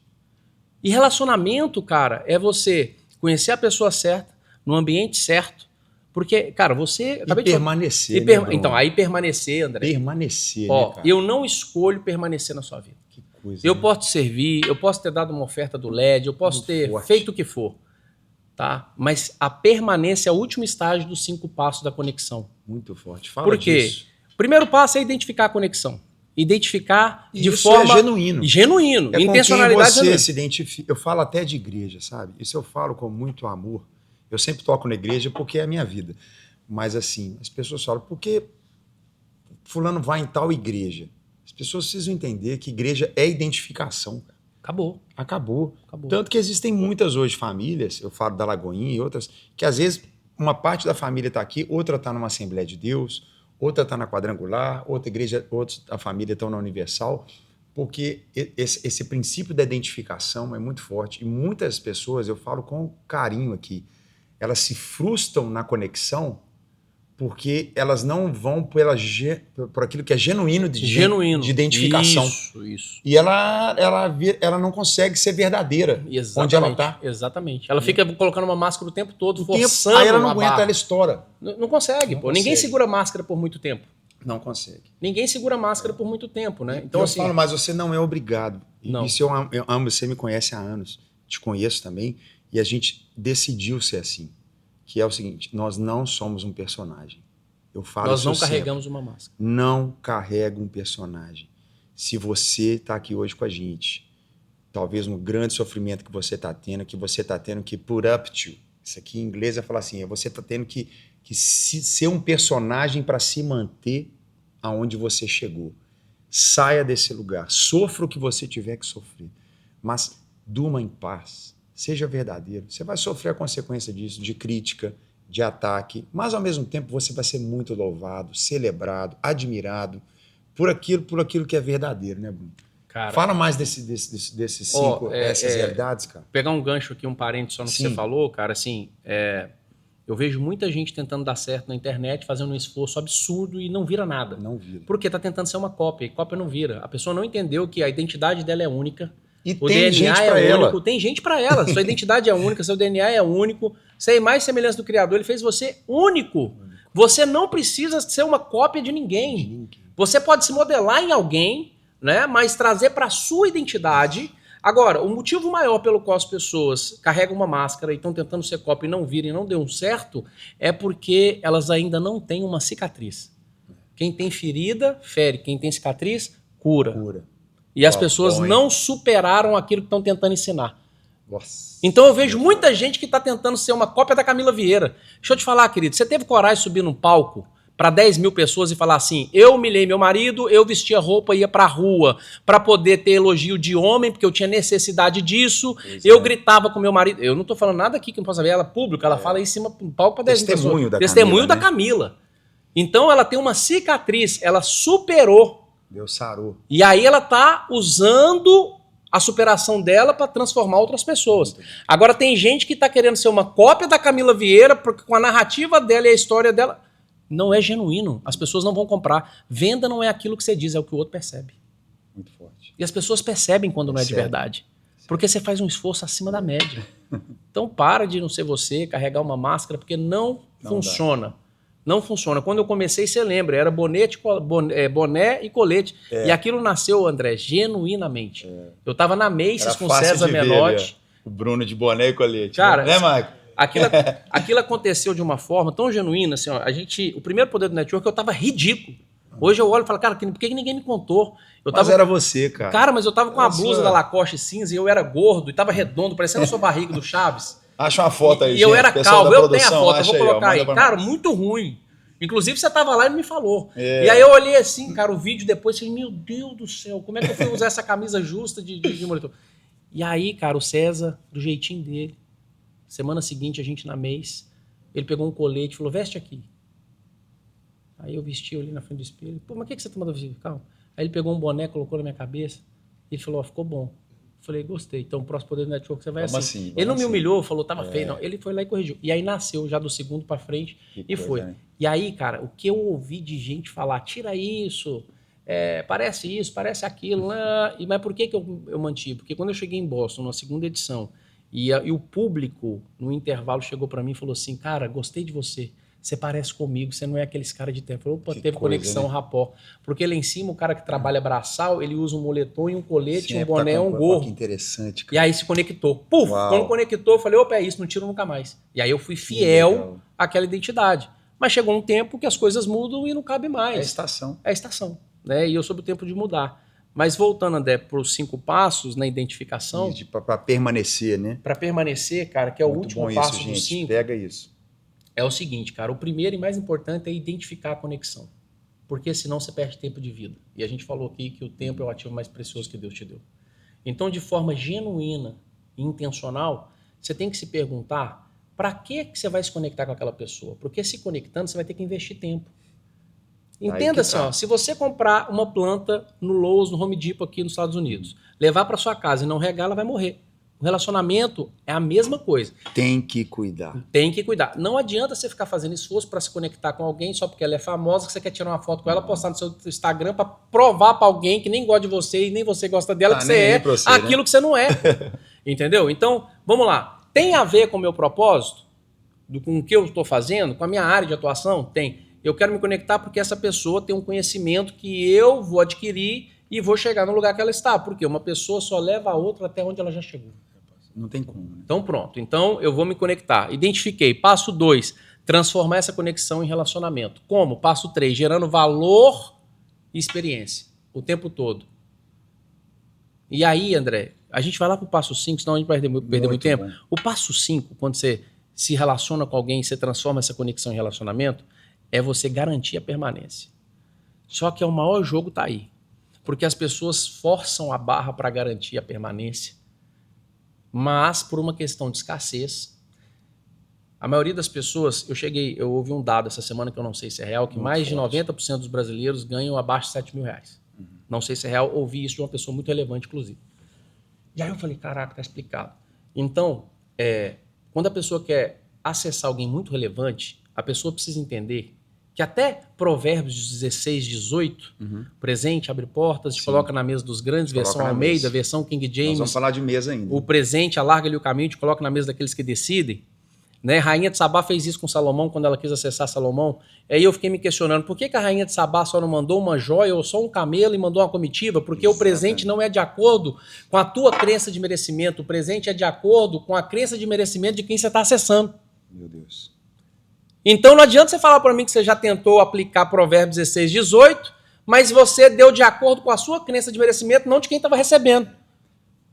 [SPEAKER 2] E relacionamento, cara, é você conhecer a pessoa certa, no ambiente certo, porque, cara, você...
[SPEAKER 1] E permanecer,
[SPEAKER 2] Então, aí permanecer, André.
[SPEAKER 1] Permanecer,
[SPEAKER 2] né,
[SPEAKER 1] cara?
[SPEAKER 2] Eu não escolho permanecer na sua vida.
[SPEAKER 1] Que coisa,
[SPEAKER 2] eu posso te servir, eu posso ter dado uma oferta do LED, eu posso ter feito o que for, tá? Mas a permanência é o último estágio dos 5 passos da conexão.
[SPEAKER 1] Muito forte. Fala
[SPEAKER 2] Por quê?
[SPEAKER 1] disso.
[SPEAKER 2] O primeiro passo é identificar a conexão. Identificar de
[SPEAKER 1] isso
[SPEAKER 2] forma...
[SPEAKER 1] é genuíno.
[SPEAKER 2] Genuíno.
[SPEAKER 1] É
[SPEAKER 2] intencionalidade
[SPEAKER 1] com quem você se identifica. Eu falo até de igreja, sabe? Isso eu falo com muito amor. Eu sempre toco na igreja porque é a minha vida. Mas assim, as pessoas falam, por que fulano vai em tal igreja? As pessoas precisam entender que igreja é identificação. Acabou. Tanto que existem muitas hoje famílias, eu falo da Lagoinha e outras, que às vezes uma parte da família está aqui, outra está numa Assembleia de Deus, outra está na Quadrangular, outra igreja, outros da família estão na Universal, porque esse princípio da identificação é muito forte. E muitas pessoas, eu falo com carinho aqui, elas se frustram na conexão porque elas não vão por aquilo que é genuíno de identificação.
[SPEAKER 2] Isso.
[SPEAKER 1] E ela não consegue ser verdadeira.
[SPEAKER 2] Exatamente,
[SPEAKER 1] onde ela está.
[SPEAKER 2] Exatamente. Ela fica colocando uma máscara o tempo todo, forçando.
[SPEAKER 1] Aí ela não aguenta, ela estoura.
[SPEAKER 2] Não consegue, pô. Ninguém segura máscara por muito tempo.
[SPEAKER 1] Não consegue.
[SPEAKER 2] Ninguém segura máscara por muito tempo, né? Então,
[SPEAKER 1] eu falo, mas você não é obrigado.
[SPEAKER 2] Não.
[SPEAKER 1] Isso eu amo, você me conhece há anos, te conheço também, e a gente decidiu ser assim. Que é o seguinte, nós não somos um personagem. Eu falo
[SPEAKER 2] nós
[SPEAKER 1] isso
[SPEAKER 2] não
[SPEAKER 1] sempre.
[SPEAKER 2] carregamos uma máscara.
[SPEAKER 1] Não carrega um personagem. Se você está aqui hoje com a gente, talvez um grande sofrimento que você está tendo que put up to. Isso aqui em inglês é falar assim, você está tendo que ser um personagem para se manter aonde você chegou. Saia desse lugar, sofra o que você tiver que sofrer, mas durma em paz. Seja verdadeiro. Você vai sofrer a consequência disso, de crítica, de ataque, mas ao mesmo tempo você vai ser muito louvado, celebrado, admirado por aquilo que é verdadeiro, né, Bruno?
[SPEAKER 2] Cara,
[SPEAKER 1] Fala mais desses 5, essas realidades, cara.
[SPEAKER 2] Pegar um gancho aqui, um parênteses só no que você falou, cara, assim, eu vejo muita gente tentando dar certo na internet, fazendo um esforço absurdo e não vira nada.
[SPEAKER 1] Não vira.
[SPEAKER 2] Porque tá tentando ser uma cópia, e cópia não vira. A pessoa não entendeu que a identidade dela é única.
[SPEAKER 1] E
[SPEAKER 2] o
[SPEAKER 1] tem
[SPEAKER 2] DNA
[SPEAKER 1] gente
[SPEAKER 2] é
[SPEAKER 1] pra ela.
[SPEAKER 2] único. Tem gente pra ela. Sua identidade é única, seu DNA é único. Você é mais semelhança do Criador, ele fez você único. Você não precisa ser uma cópia de ninguém. Você pode se modelar em alguém, né, mas trazer para a sua identidade. Agora, o motivo maior pelo qual as pessoas carregam uma máscara e estão tentando ser cópia e não viram e não deu certo é porque elas ainda não têm uma cicatriz. Quem tem ferida, fere. Quem tem cicatriz, cura. E as pessoas não superaram aquilo que estão tentando ensinar.
[SPEAKER 1] Nossa.
[SPEAKER 2] Então eu vejo muita gente que está tentando ser uma cópia da Camila Vieira. Deixa eu te falar, querido, você teve coragem de subir num palco para 10 mil pessoas e falar assim, eu humilhei meu marido, eu vestia roupa e ia pra rua para poder ter elogio de homem, porque eu tinha necessidade disso, eu gritava com meu marido. Eu não tô falando nada aqui que não posso saber, ela é pública, ela fala em cima do palco para 10 mil pessoas. Testemunho da Camila. Então ela tem uma cicatriz, ela superou.
[SPEAKER 1] Deus sarou.
[SPEAKER 2] E aí ela tá usando a superação dela para transformar outras pessoas. Agora tem gente que tá querendo ser uma cópia da Camila Vieira, porque com a narrativa dela e a história dela não é genuíno. As pessoas não vão comprar. Venda não é aquilo que você diz, é o que o outro percebe.
[SPEAKER 1] Muito forte.
[SPEAKER 2] E as pessoas percebem quando não é de verdade. Porque você faz um esforço acima da média. Então para de não ser você, carregar uma máscara, porque não funciona. Dá. Não funciona. Quando eu comecei, você lembra, era boné e colete. E aquilo nasceu, André, genuinamente. Eu estava na Macy's com César Menotti.
[SPEAKER 1] O Bruno de boné e colete.
[SPEAKER 2] Cara,
[SPEAKER 1] né, Maico?
[SPEAKER 2] Aquilo aconteceu de uma forma tão genuína, assim, ó, o primeiro poder do network eu tava ridículo. Hoje eu olho e falo, cara, por que ninguém me contou?
[SPEAKER 1] Mas era você, cara.
[SPEAKER 2] Cara, mas eu tava com a blusa da Lacoste cinza e eu era gordo e tava redondo, parecendo a sua barriga do Chaves.
[SPEAKER 1] Acha uma foto aí,
[SPEAKER 2] E eu era calvo, eu tenho a foto, eu vou colocar
[SPEAKER 1] aí.
[SPEAKER 2] Cara, muito ruim. Inclusive você tava lá e não me falou. E aí eu olhei assim, cara, o vídeo depois, falei, meu Deus do céu, como é que eu fui usar essa camisa justa de monitor? E aí, cara, o César, do jeitinho dele, semana seguinte, a gente na Macy's, ele pegou um colete e falou, veste aqui. Aí eu vesti ali na frente do espelho. Pô, mas o que você tá mandando vestir? Calma. Aí ele pegou um boné, colocou na minha cabeça e ele falou, ó, ficou bom. Eu falei, gostei. Então o próximo poder do network você vai assim. Ele não me humilhou, falou, tava feio. Não. Ele foi lá e corrigiu. E aí nasceu já do segundo pra frente e foi. Né? E aí, cara, o que eu ouvi de gente falar, tira isso, parece isso, parece aquilo. Mas por que eu mantive? Porque quando eu cheguei em Boston, na segunda edição, e o público, no intervalo, chegou para mim e falou assim, cara, gostei de você. Você parece comigo, você não é aqueles cara de tempo. Opa, teve conexão, né? Rapó. Porque lá em cima, o cara que trabalha braçal, ele usa um moletom e um colete, um boné, um gorro.
[SPEAKER 1] Que interessante, cara.
[SPEAKER 2] E aí se conectou. Puf! Quando conectou, eu falei, opa, é isso, não tiro nunca mais. E aí eu fui fiel àquela identidade. Mas chegou um tempo que as coisas mudam e não cabe mais.
[SPEAKER 1] É a estação.
[SPEAKER 2] É a estação. Né? E eu soube o tempo de mudar. Mas voltando, André, para os 5 passos na identificação...
[SPEAKER 1] Para permanecer, né?
[SPEAKER 2] Para permanecer, cara, que é o último passo dos 5.
[SPEAKER 1] Pega isso.
[SPEAKER 2] É o seguinte, cara, o primeiro e mais importante é identificar a conexão. Porque senão você perde tempo de vida. E a gente falou aqui que o tempo é o ativo mais precioso que Deus te deu. Então, de forma genuína e intencional, você tem que se perguntar para que você vai se conectar com aquela pessoa. Porque se conectando, você vai ter que investir tempo. Entenda assim, ó, se você comprar uma planta no Lowe's, no Home Depot aqui nos Estados Unidos, levar para sua casa e não regar, ela vai morrer. O relacionamento é a mesma coisa.
[SPEAKER 1] Tem que cuidar.
[SPEAKER 2] Tem que cuidar. Não adianta você ficar fazendo esforço para se conectar com alguém só porque ela é famosa, que você quer tirar uma foto com ela, postar no seu Instagram para provar para alguém que nem gosta de você e nem você gosta dela, que você é aquilo que você não é. Entendeu? Então, vamos lá. Tem a ver com o meu propósito? Com o que eu estou fazendo? Com a minha área de atuação? Tem. Eu quero me conectar porque essa pessoa tem um conhecimento que eu vou adquirir e vou chegar no lugar que ela está. Porque uma pessoa só leva a outra até onde ela já chegou.
[SPEAKER 1] Não tem como. Né?
[SPEAKER 2] Então pronto. Então eu vou me conectar. Identifiquei. Passo 2, transformar essa conexão em relacionamento. Como? Passo 3, gerando valor e experiência o tempo todo. E aí, André, a gente vai lá para o passo 5, senão a gente vai perder muito tempo. Bom. O passo 5, quando você se relaciona com alguém, você transforma essa conexão em relacionamento, é você garantir a permanência. Só que o maior jogo está aí. Porque as pessoas forçam a barra para garantir a permanência, mas por uma questão de escassez. A maioria das pessoas, eu ouvi um dado essa semana que eu não sei se é real, que mais de 90% dos brasileiros ganham abaixo de R$7 mil. Não sei se é real, ouvi isso de uma pessoa muito relevante, inclusive. E aí eu falei, caraca, tá explicado. Então, quando a pessoa quer acessar alguém muito relevante, a pessoa precisa entender que até Provérbios 16, 18, presente abre portas, te coloca na mesa dos grandes, versão Almeida, versão King James.
[SPEAKER 1] Nós vamos falar de mesa ainda.
[SPEAKER 2] O presente alarga-lhe o caminho, te coloca na mesa daqueles que decidem. Né? Rainha de Sabá fez isso com Salomão quando ela quis acessar Salomão. Aí eu fiquei me questionando, por que a Rainha de Sabá só não mandou uma joia ou só um camelo e mandou uma comitiva? Porque o presente não é de acordo com a tua crença de merecimento, o presente é de acordo com a crença de merecimento de quem você está acessando.
[SPEAKER 1] Meu Deus.
[SPEAKER 2] Então não adianta você falar para mim que você já tentou aplicar Provérbios 16, 18, mas você deu de acordo com a sua crença de merecimento, não de quem estava recebendo.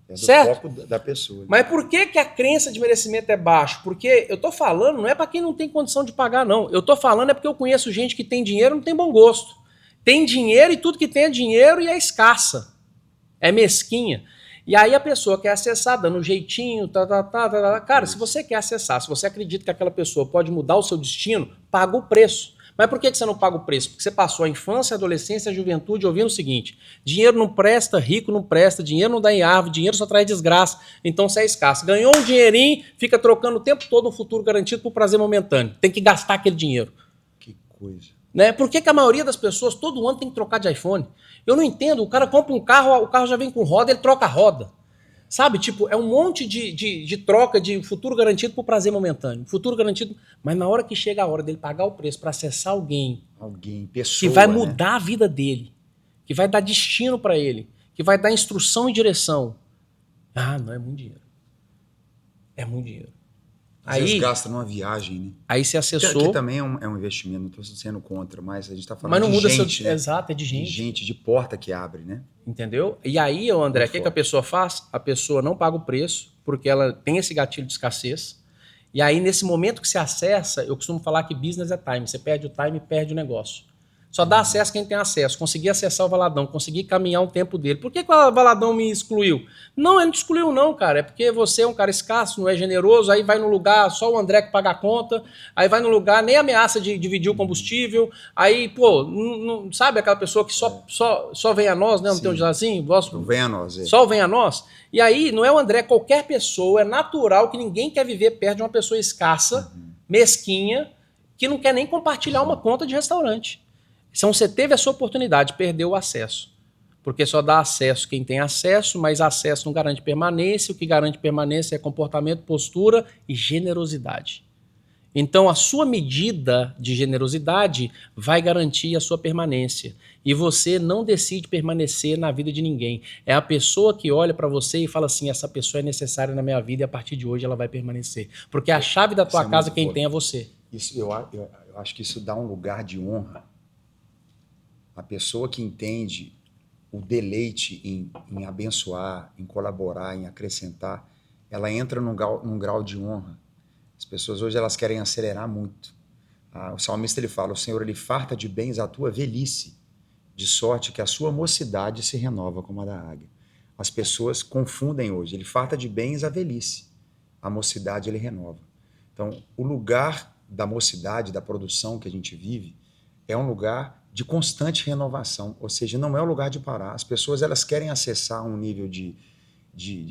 [SPEAKER 1] É do
[SPEAKER 2] certo?
[SPEAKER 1] foco da pessoa.
[SPEAKER 2] Mas por que a crença de merecimento é baixo? Porque eu tô falando, não é para quem não tem condição de pagar, não. Eu tô falando é porque eu conheço gente que tem dinheiro e não tem bom gosto. Tem dinheiro e tudo que tem é dinheiro e é escassa. É mesquinha. E aí a pessoa quer acessar, dando um jeitinho, Cara, se você quer acessar, se você acredita que aquela pessoa pode mudar o seu destino, paga o preço. Mas por que você não paga o preço? Porque você passou a infância, a adolescência, a juventude ouvindo o seguinte: dinheiro não presta, rico não presta, dinheiro não dá em árvore, dinheiro só traz desgraça, então você é escasso. Ganhou um dinheirinho, fica trocando o tempo todo um futuro garantido por prazer momentâneo. Tem que gastar aquele dinheiro.
[SPEAKER 1] Que coisa.
[SPEAKER 2] Né? Por que a maioria das pessoas todo ano tem que trocar de iPhone? Eu não entendo, o cara compra um carro, o carro já vem com roda, ele troca a roda. Sabe, tipo, é um monte de troca de futuro garantido por prazer momentâneo. Futuro garantido, mas na hora que chega a hora dele pagar o preço para acessar alguém,
[SPEAKER 1] pessoa,
[SPEAKER 2] que vai mudar a vida dele, que vai dar destino para ele, que vai dar instrução e direção. Não, é muito dinheiro. É muito dinheiro.
[SPEAKER 1] Às vezes gasta numa viagem, né?
[SPEAKER 2] Aí você acessou.
[SPEAKER 1] Que também é um investimento, não estou sendo contra, mas a gente está falando
[SPEAKER 2] mas não
[SPEAKER 1] de
[SPEAKER 2] muda
[SPEAKER 1] gente, né?
[SPEAKER 2] Exato, é de gente.
[SPEAKER 1] De gente, de porta que abre, né?
[SPEAKER 2] Entendeu? E aí, André, o que a pessoa faz? A pessoa não paga o preço, porque ela tem esse gatilho de escassez. E aí, nesse momento que você acessa, eu costumo falar que business é time. Você perde o time e perde o negócio. Só dá acesso quem tem acesso. Conseguir acessar o Valadão, conseguir caminhar um tempo dele. Por que o Valadão me excluiu? Não, ele não excluiu não, cara. É porque você é um cara escasso, não é generoso, aí vai no lugar, só o André que paga a conta, aí vai no lugar, nem ameaça de dividir o combustível, aí, pô, não sabe aquela pessoa que só vem a nós, né? Não tem um dilazinho?
[SPEAKER 1] Vem a nós,
[SPEAKER 2] Só vem a nós. E aí, não é o André, qualquer pessoa, é natural que ninguém quer viver perto de uma pessoa escassa, mesquinha, que não quer nem compartilhar uma conta de restaurante. Então você teve a sua oportunidade, perdeu o acesso. Porque só dá acesso quem tem acesso, mas acesso não garante permanência. O que garante permanência é comportamento, postura e generosidade. Então a sua medida de generosidade vai garantir a sua permanência. E você não decide permanecer na vida de ninguém. É a pessoa que olha para você e fala assim, essa pessoa é necessária na minha vida e a partir de hoje ela vai permanecer. Porque a chave da tua casa quem tem é você.
[SPEAKER 1] Isso, eu acho que isso dá um lugar de honra. A pessoa que entende o deleite em abençoar, em colaborar, em acrescentar, ela entra num grau de honra. As pessoas hoje elas querem acelerar muito. O salmista ele fala, o Senhor ele farta de bens a tua velhice, de sorte que a sua mocidade se renova como a da águia. As pessoas confundem hoje, ele farta de bens a velhice, a mocidade ele renova. Então, o lugar da mocidade, da produção que a gente vive, é um lugar de constante renovação, ou seja, não é o lugar de parar. As pessoas elas querem acessar um nível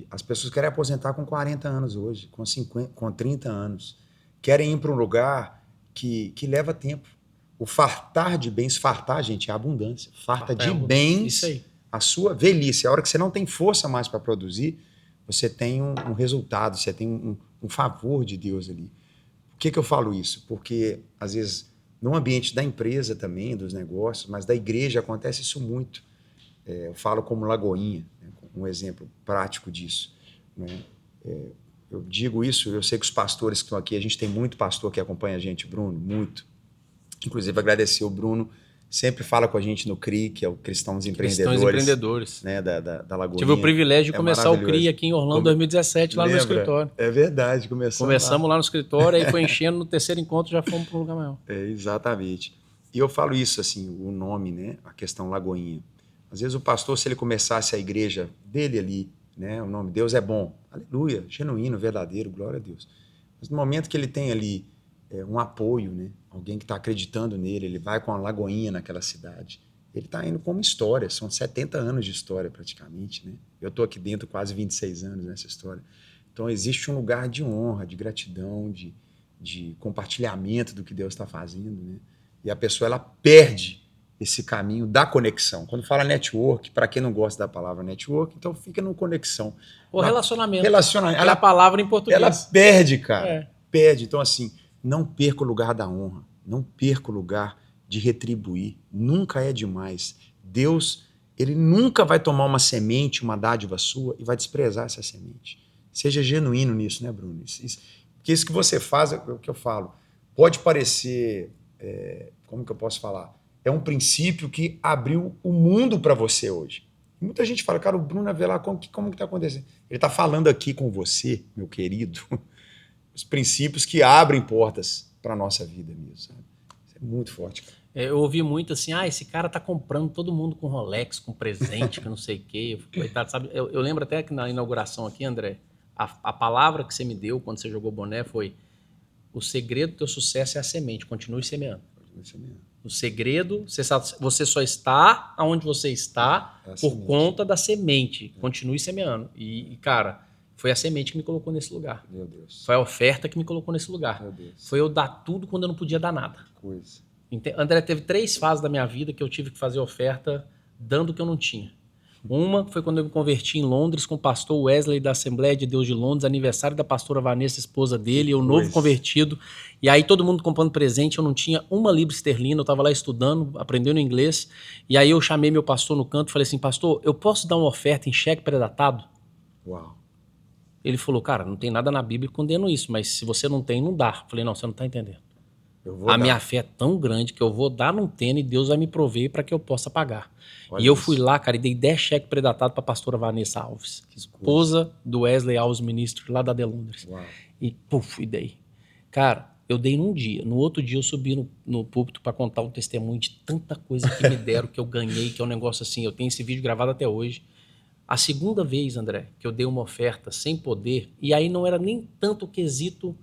[SPEAKER 1] as pessoas querem aposentar com 40 anos hoje, com 50, com 30 anos. Querem ir para um lugar que leva tempo. O fartar de bens, fartar, gente, é abundância. Farta de bens, a sua velhice. A hora que você não tem força mais para produzir, você tem um resultado, você tem um favor de Deus ali. Por que eu falo isso? Porque, às vezes, no ambiente da empresa também, dos negócios, mas da igreja acontece isso muito. Eu falo como Lagoinha, né, um exemplo prático disso. Né? Eu digo isso, eu sei que os pastores que estão aqui, a gente tem muito pastor que acompanha a gente, Bruno, muito. Inclusive, agradecer o Bruno, sempre fala com a gente no CRI, que é o Cristãos Empreendedores. Né, da Lagoinha.
[SPEAKER 2] Tive o privilégio de começar o CRI aqui em Orlando, 2017, lá no escritório.
[SPEAKER 1] É verdade, começamos
[SPEAKER 2] lá no escritório, aí foi enchendo, no terceiro encontro já fomos para um lugar maior.
[SPEAKER 1] Exatamente. E eu falo isso, assim, o nome, né, a questão Lagoinha. Às vezes o pastor, se ele começasse a igreja dele ali, né, o nome Deus é bom, aleluia, genuíno, verdadeiro, glória a Deus. Mas no momento que ele tem ali um apoio, né, alguém que está acreditando nele, ele vai com a Lagoinha naquela cidade, ele está indo como história. São 70 anos de história praticamente, né? Eu estou aqui dentro quase 26 anos nessa história. Então existe um lugar de honra, de gratidão, de compartilhamento do que Deus está fazendo, né? E a pessoa ela perde esse caminho da conexão. Quando fala network, para quem não gosta da palavra network, então fica no conexão.
[SPEAKER 2] Ou relacionamento.
[SPEAKER 1] Relacionamento.
[SPEAKER 2] É a palavra em português.
[SPEAKER 1] Ela perde, cara.
[SPEAKER 2] É.
[SPEAKER 1] Perde. Então, assim, não perca o lugar da honra. Não perca o lugar de retribuir. Nunca é demais. Deus, ele nunca vai tomar uma semente, uma dádiva sua e vai desprezar essa semente. Seja genuíno nisso, né, Bruno? Porque isso que você faz, é o que eu falo. Pode parecer... como que eu posso falar? É um princípio que abriu o mundo para você hoje. Muita gente fala, cara, o Bruno Avelar, como que está acontecendo? Ele está falando aqui com você, meu querido, os princípios que abrem portas para a nossa vida mesmo. Sabe? Isso é muito forte, cara.
[SPEAKER 2] Eu ouvi muito assim, esse cara tá comprando todo mundo com Rolex, com presente, que não sei o quê. Coitado, sabe? Eu lembro até que na inauguração aqui, André, a palavra que você me deu quando você jogou boné foi: o segredo do teu sucesso é a semente, continue semeando. O segredo, você só está onde você está por conta da semente. Continue semeando. E, cara, foi a semente que me colocou nesse lugar.
[SPEAKER 1] Meu Deus.
[SPEAKER 2] Foi a oferta que me colocou nesse lugar.
[SPEAKER 1] Meu Deus.
[SPEAKER 2] Foi eu dar tudo quando eu não podia dar nada.
[SPEAKER 1] Coisa.
[SPEAKER 2] André, teve 3 fases da minha vida que eu tive que fazer oferta dando o que eu não tinha. Uma foi quando eu me converti em Londres com o pastor Wesley da Assembleia de Deus de Londres, aniversário da pastora Vanessa, esposa dele, eu novo convertido. E aí todo mundo comprando presente, eu não tinha uma libra esterlina, eu estava lá estudando, aprendendo inglês. E aí eu chamei meu pastor no canto e falei assim, pastor, eu posso dar uma oferta em cheque pré-datado?
[SPEAKER 1] Uau.
[SPEAKER 2] Ele falou, cara, não tem nada na Bíblia que condena isso, mas se você não tem, não dá. Eu falei, não, você não está entendendo. Minha fé é tão grande que eu vou dar num tênis e Deus vai me prover para que eu possa pagar. Olha, e eu fui lá, cara, e dei 10 cheques predatados para a pastora Vanessa Alves, esposa do Wesley Alves, ministro lá da de Londres. Uau. E puf, e dei. Cara, eu dei num dia. No outro dia eu subi no púlpito para contar um testemunho de tanta coisa que me deram, que eu ganhei, que é um negócio assim. Eu tenho esse vídeo gravado até hoje. A segunda vez, André, que eu dei uma oferta sem poder, e aí não era nem tanto o quesito...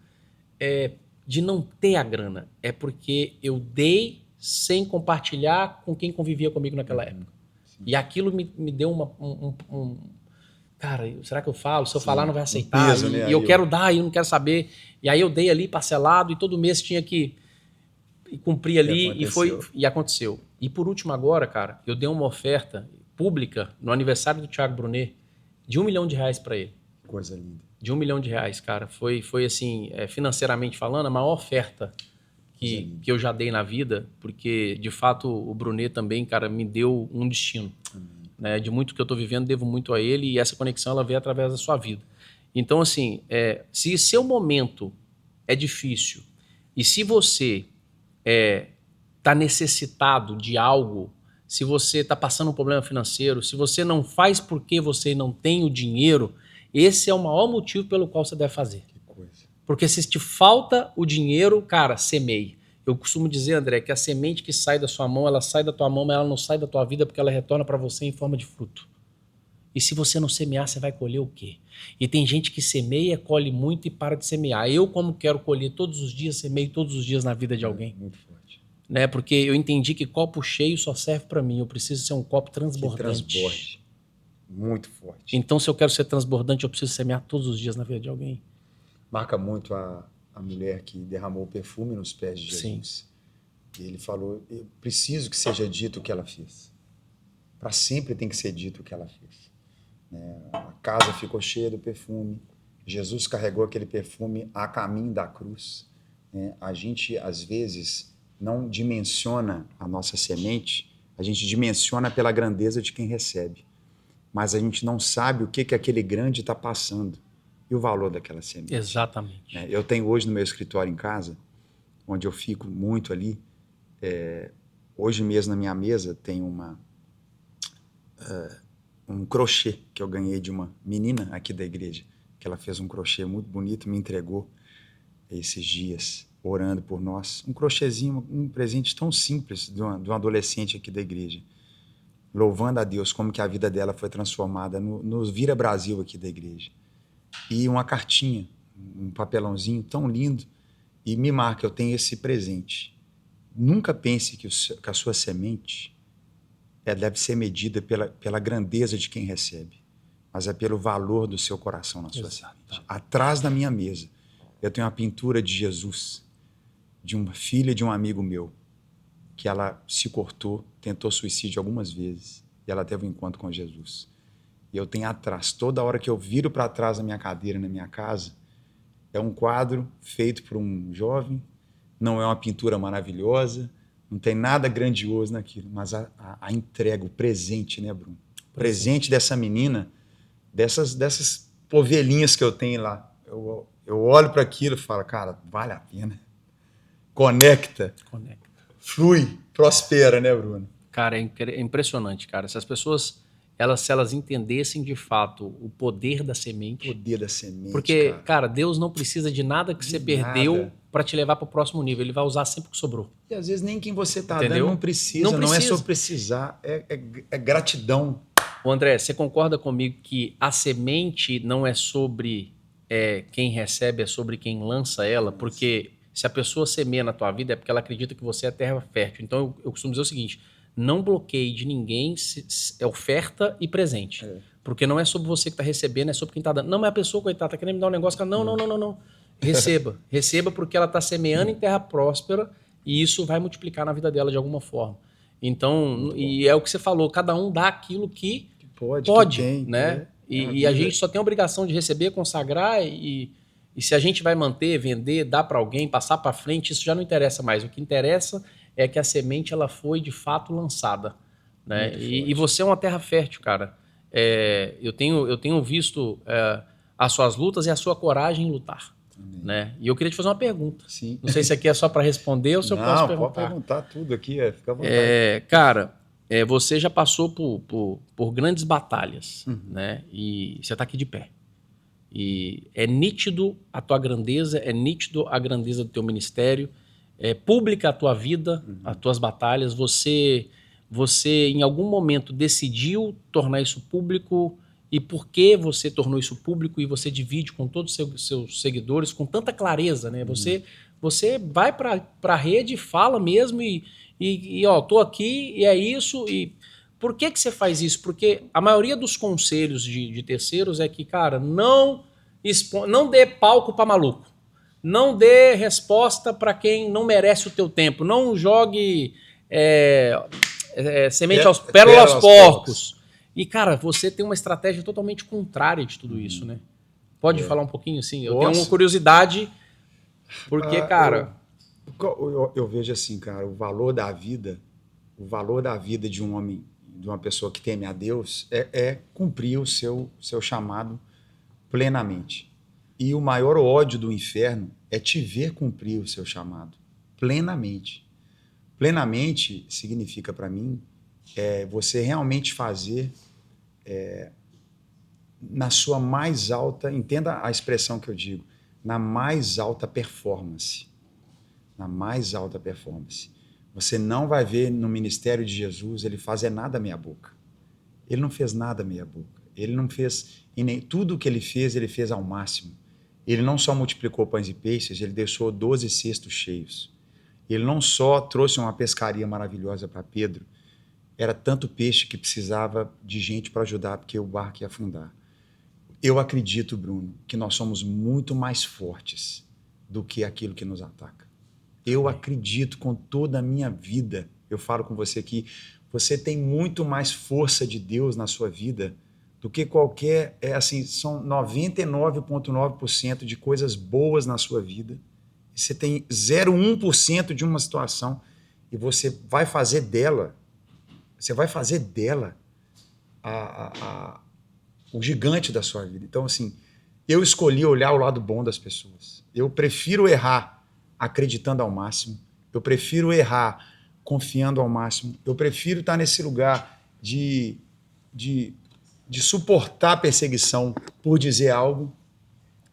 [SPEAKER 2] de não ter a grana, é porque eu dei sem compartilhar com quem convivia comigo naquela época. Sim. E aquilo me deu cara, será que eu falo? Se eu falar não vai aceitar. Peso, né? E eu quero dar e eu não quero saber. E aí eu dei ali parcelado e todo mês tinha que cumprir ali e aconteceu. E por último agora, cara, eu dei uma oferta pública no aniversário do Thiago Brunet de R$1 milhão para ele.
[SPEAKER 1] Coisa linda.
[SPEAKER 2] De R$1 milhão, cara. Foi assim, financeiramente falando, a maior oferta que eu já dei na vida, porque, de fato, o Brunet também, cara, me deu um destino. Né? De muito que eu estou vivendo, devo muito a ele, e essa conexão, ela veio através da sua vida. Então, assim, se seu momento é difícil, e se você está necessitado de algo, se você está passando um problema financeiro, se você não faz porque você não tem o dinheiro... Esse é o maior motivo pelo qual você deve fazer. Que coisa. Porque se te falta o dinheiro, cara, semeie. Eu costumo dizer, André, que a semente que sai da sua mão, ela sai da tua mão, mas ela não sai da tua vida porque ela retorna para você em forma de fruto. E se você não semear, você vai colher o quê? E tem gente que semeia, colhe muito e para de semear. Eu, como quero colher todos os dias, semeio todos os dias na vida de alguém.
[SPEAKER 1] Muito forte.
[SPEAKER 2] Né? Porque eu entendi que copo cheio só serve para mim. Eu preciso ser um copo transbordante.
[SPEAKER 1] Que transborde. Muito forte.
[SPEAKER 2] Então, se eu quero ser transbordante, eu preciso semear todos os dias na vida de alguém.
[SPEAKER 1] Marca muito a mulher que derramou o perfume nos pés de Jesus. Sim. E ele falou, eu preciso que seja dito o que ela fez. Para sempre tem que ser dito o que ela fez. A casa ficou cheia do perfume. Jesus carregou aquele perfume a caminho da cruz. A gente, às vezes, não dimensiona a nossa semente, a gente dimensiona pela grandeza de quem recebe. Mas a gente não sabe o que aquele grande está passando e o valor daquela semente.
[SPEAKER 2] Exatamente.
[SPEAKER 1] Eu tenho hoje no meu escritório em casa, onde eu fico muito ali, hoje mesmo na minha mesa tem um crochê que eu ganhei de uma menina aqui da igreja, que ela fez um crochê muito bonito, me entregou esses dias, orando por nós. Um crochêzinho, um presente tão simples de um adolescente aqui da igreja. Louvando a Deus como que a vida dela foi transformada no Vira Brasil aqui da igreja. E uma cartinha, um papelãozinho tão lindo, e me marca, eu tenho esse presente. Nunca pense que a sua semente deve ser medida pela grandeza de quem recebe, mas é pelo valor do seu coração na sua semente. Atrás da minha mesa, eu tenho uma pintura de Jesus, de uma filha de um amigo meu, que ela se cortou, tentou suicídio algumas vezes, e ela teve um encontro com Jesus. E eu tenho atrás, toda hora que eu viro para trás da minha cadeira, na minha casa, é um quadro feito por um jovem, não é uma pintura maravilhosa, não tem nada grandioso naquilo, mas a entrega, o presente, né, Bruno? O presente dessa menina, dessas ovelhinhas que eu tenho lá. Eu olho para aquilo e falo, cara, vale a pena. Conecta. Flui, prospera, né, Bruno?
[SPEAKER 2] Cara, é impressionante, cara. Se as pessoas, se elas entendessem de fato o poder da semente.
[SPEAKER 1] O poder da semente,
[SPEAKER 2] porque, cara, Deus não precisa de nada que você perdeu para te levar para o próximo nível. Ele vai usar sempre o que sobrou.
[SPEAKER 1] E às vezes nem quem você tá dando não precisa. Não é só precisar, é gratidão.
[SPEAKER 2] Ô André, você concorda comigo que a semente não é sobre quem recebe, é sobre quem lança ela? Porque se a pessoa semeia na tua vida é porque ela acredita que você é terra fértil. Então eu costumo dizer o seguinte, não bloqueie de ninguém oferta e presente. Porque não é sobre você que está recebendo, é sobre quem está dando. Não, mas a pessoa, coitada, está querendo me dar um negócio. Não. Receba. Receba porque ela está semeando em terra próspera e isso vai multiplicar na vida dela de alguma forma. Então, e é o que você falou, cada um dá aquilo que pode, que tem, né? E a gente só tem a obrigação de receber, consagrar e se a gente vai manter, vender, dar para alguém, passar para frente, isso já não interessa mais. O que interessa é que a semente ela foi de fato lançada, né? E você é uma terra fértil, cara. Eu tenho visto as suas lutas e a sua coragem em lutar, né? E eu queria te fazer uma pergunta.
[SPEAKER 1] Sim.
[SPEAKER 2] Não sei se aqui é só para responder ou se eu posso perguntar.
[SPEAKER 1] Não, pode perguntar tudo aqui, fica à vontade.
[SPEAKER 2] Cara, você já passou por grandes batalhas, né? E você está aqui de pé. E é nítido a tua grandeza, é nítido a grandeza do teu ministério, é pública a tua vida, as tuas batalhas. Você em algum momento decidiu tornar isso público e por que você tornou isso público e você divide com todos os seus seguidores com tanta clareza, né? Você vai para a rede, fala mesmo e ó, tô aqui e é isso. E por que você faz isso? Porque a maioria dos conselhos de terceiros é que, cara, não dê palco para maluco. Não dê resposta para quem não merece o teu tempo. Não jogue semente pérola aos porcos. E, cara, você tem uma estratégia totalmente contrária de tudo isso, né? Pode falar um pouquinho assim? Eu tenho uma curiosidade, porque, cara...
[SPEAKER 1] Eu vejo assim, cara, o valor da vida de um homem, de uma pessoa que teme a Deus, é cumprir o seu chamado plenamente. E o maior ódio do inferno é te ver cumprir o seu chamado plenamente. Plenamente significa para mim você realmente fazer na sua mais alta, entenda a expressão que eu digo, na mais alta performance. Na mais alta performance. Você não vai ver no ministério de Jesus ele fazer nada meia boca. Ele não fez nada meia boca. Ele não fez, tudo que ele fez ao máximo. Ele não só multiplicou pães e peixes, ele deixou 12 cestos cheios. Ele não só trouxe uma pescaria maravilhosa para Pedro, era tanto peixe que precisava de gente para ajudar, porque o barco ia afundar. Eu acredito, Bruno, que nós somos muito mais fortes do que aquilo que nos ataca. Eu acredito com toda a minha vida, eu falo com você aqui, você tem muito mais força de Deus na sua vida do que qualquer, são 99,9% de coisas boas na sua vida. Você tem 0,1% de uma situação e você vai fazer dela o gigante da sua vida. Então, assim, eu escolhi olhar o lado bom das pessoas. Eu prefiro errar acreditando ao máximo. Eu prefiro errar confiando ao máximo. Eu prefiro estar nesse lugar de suportar a perseguição por dizer algo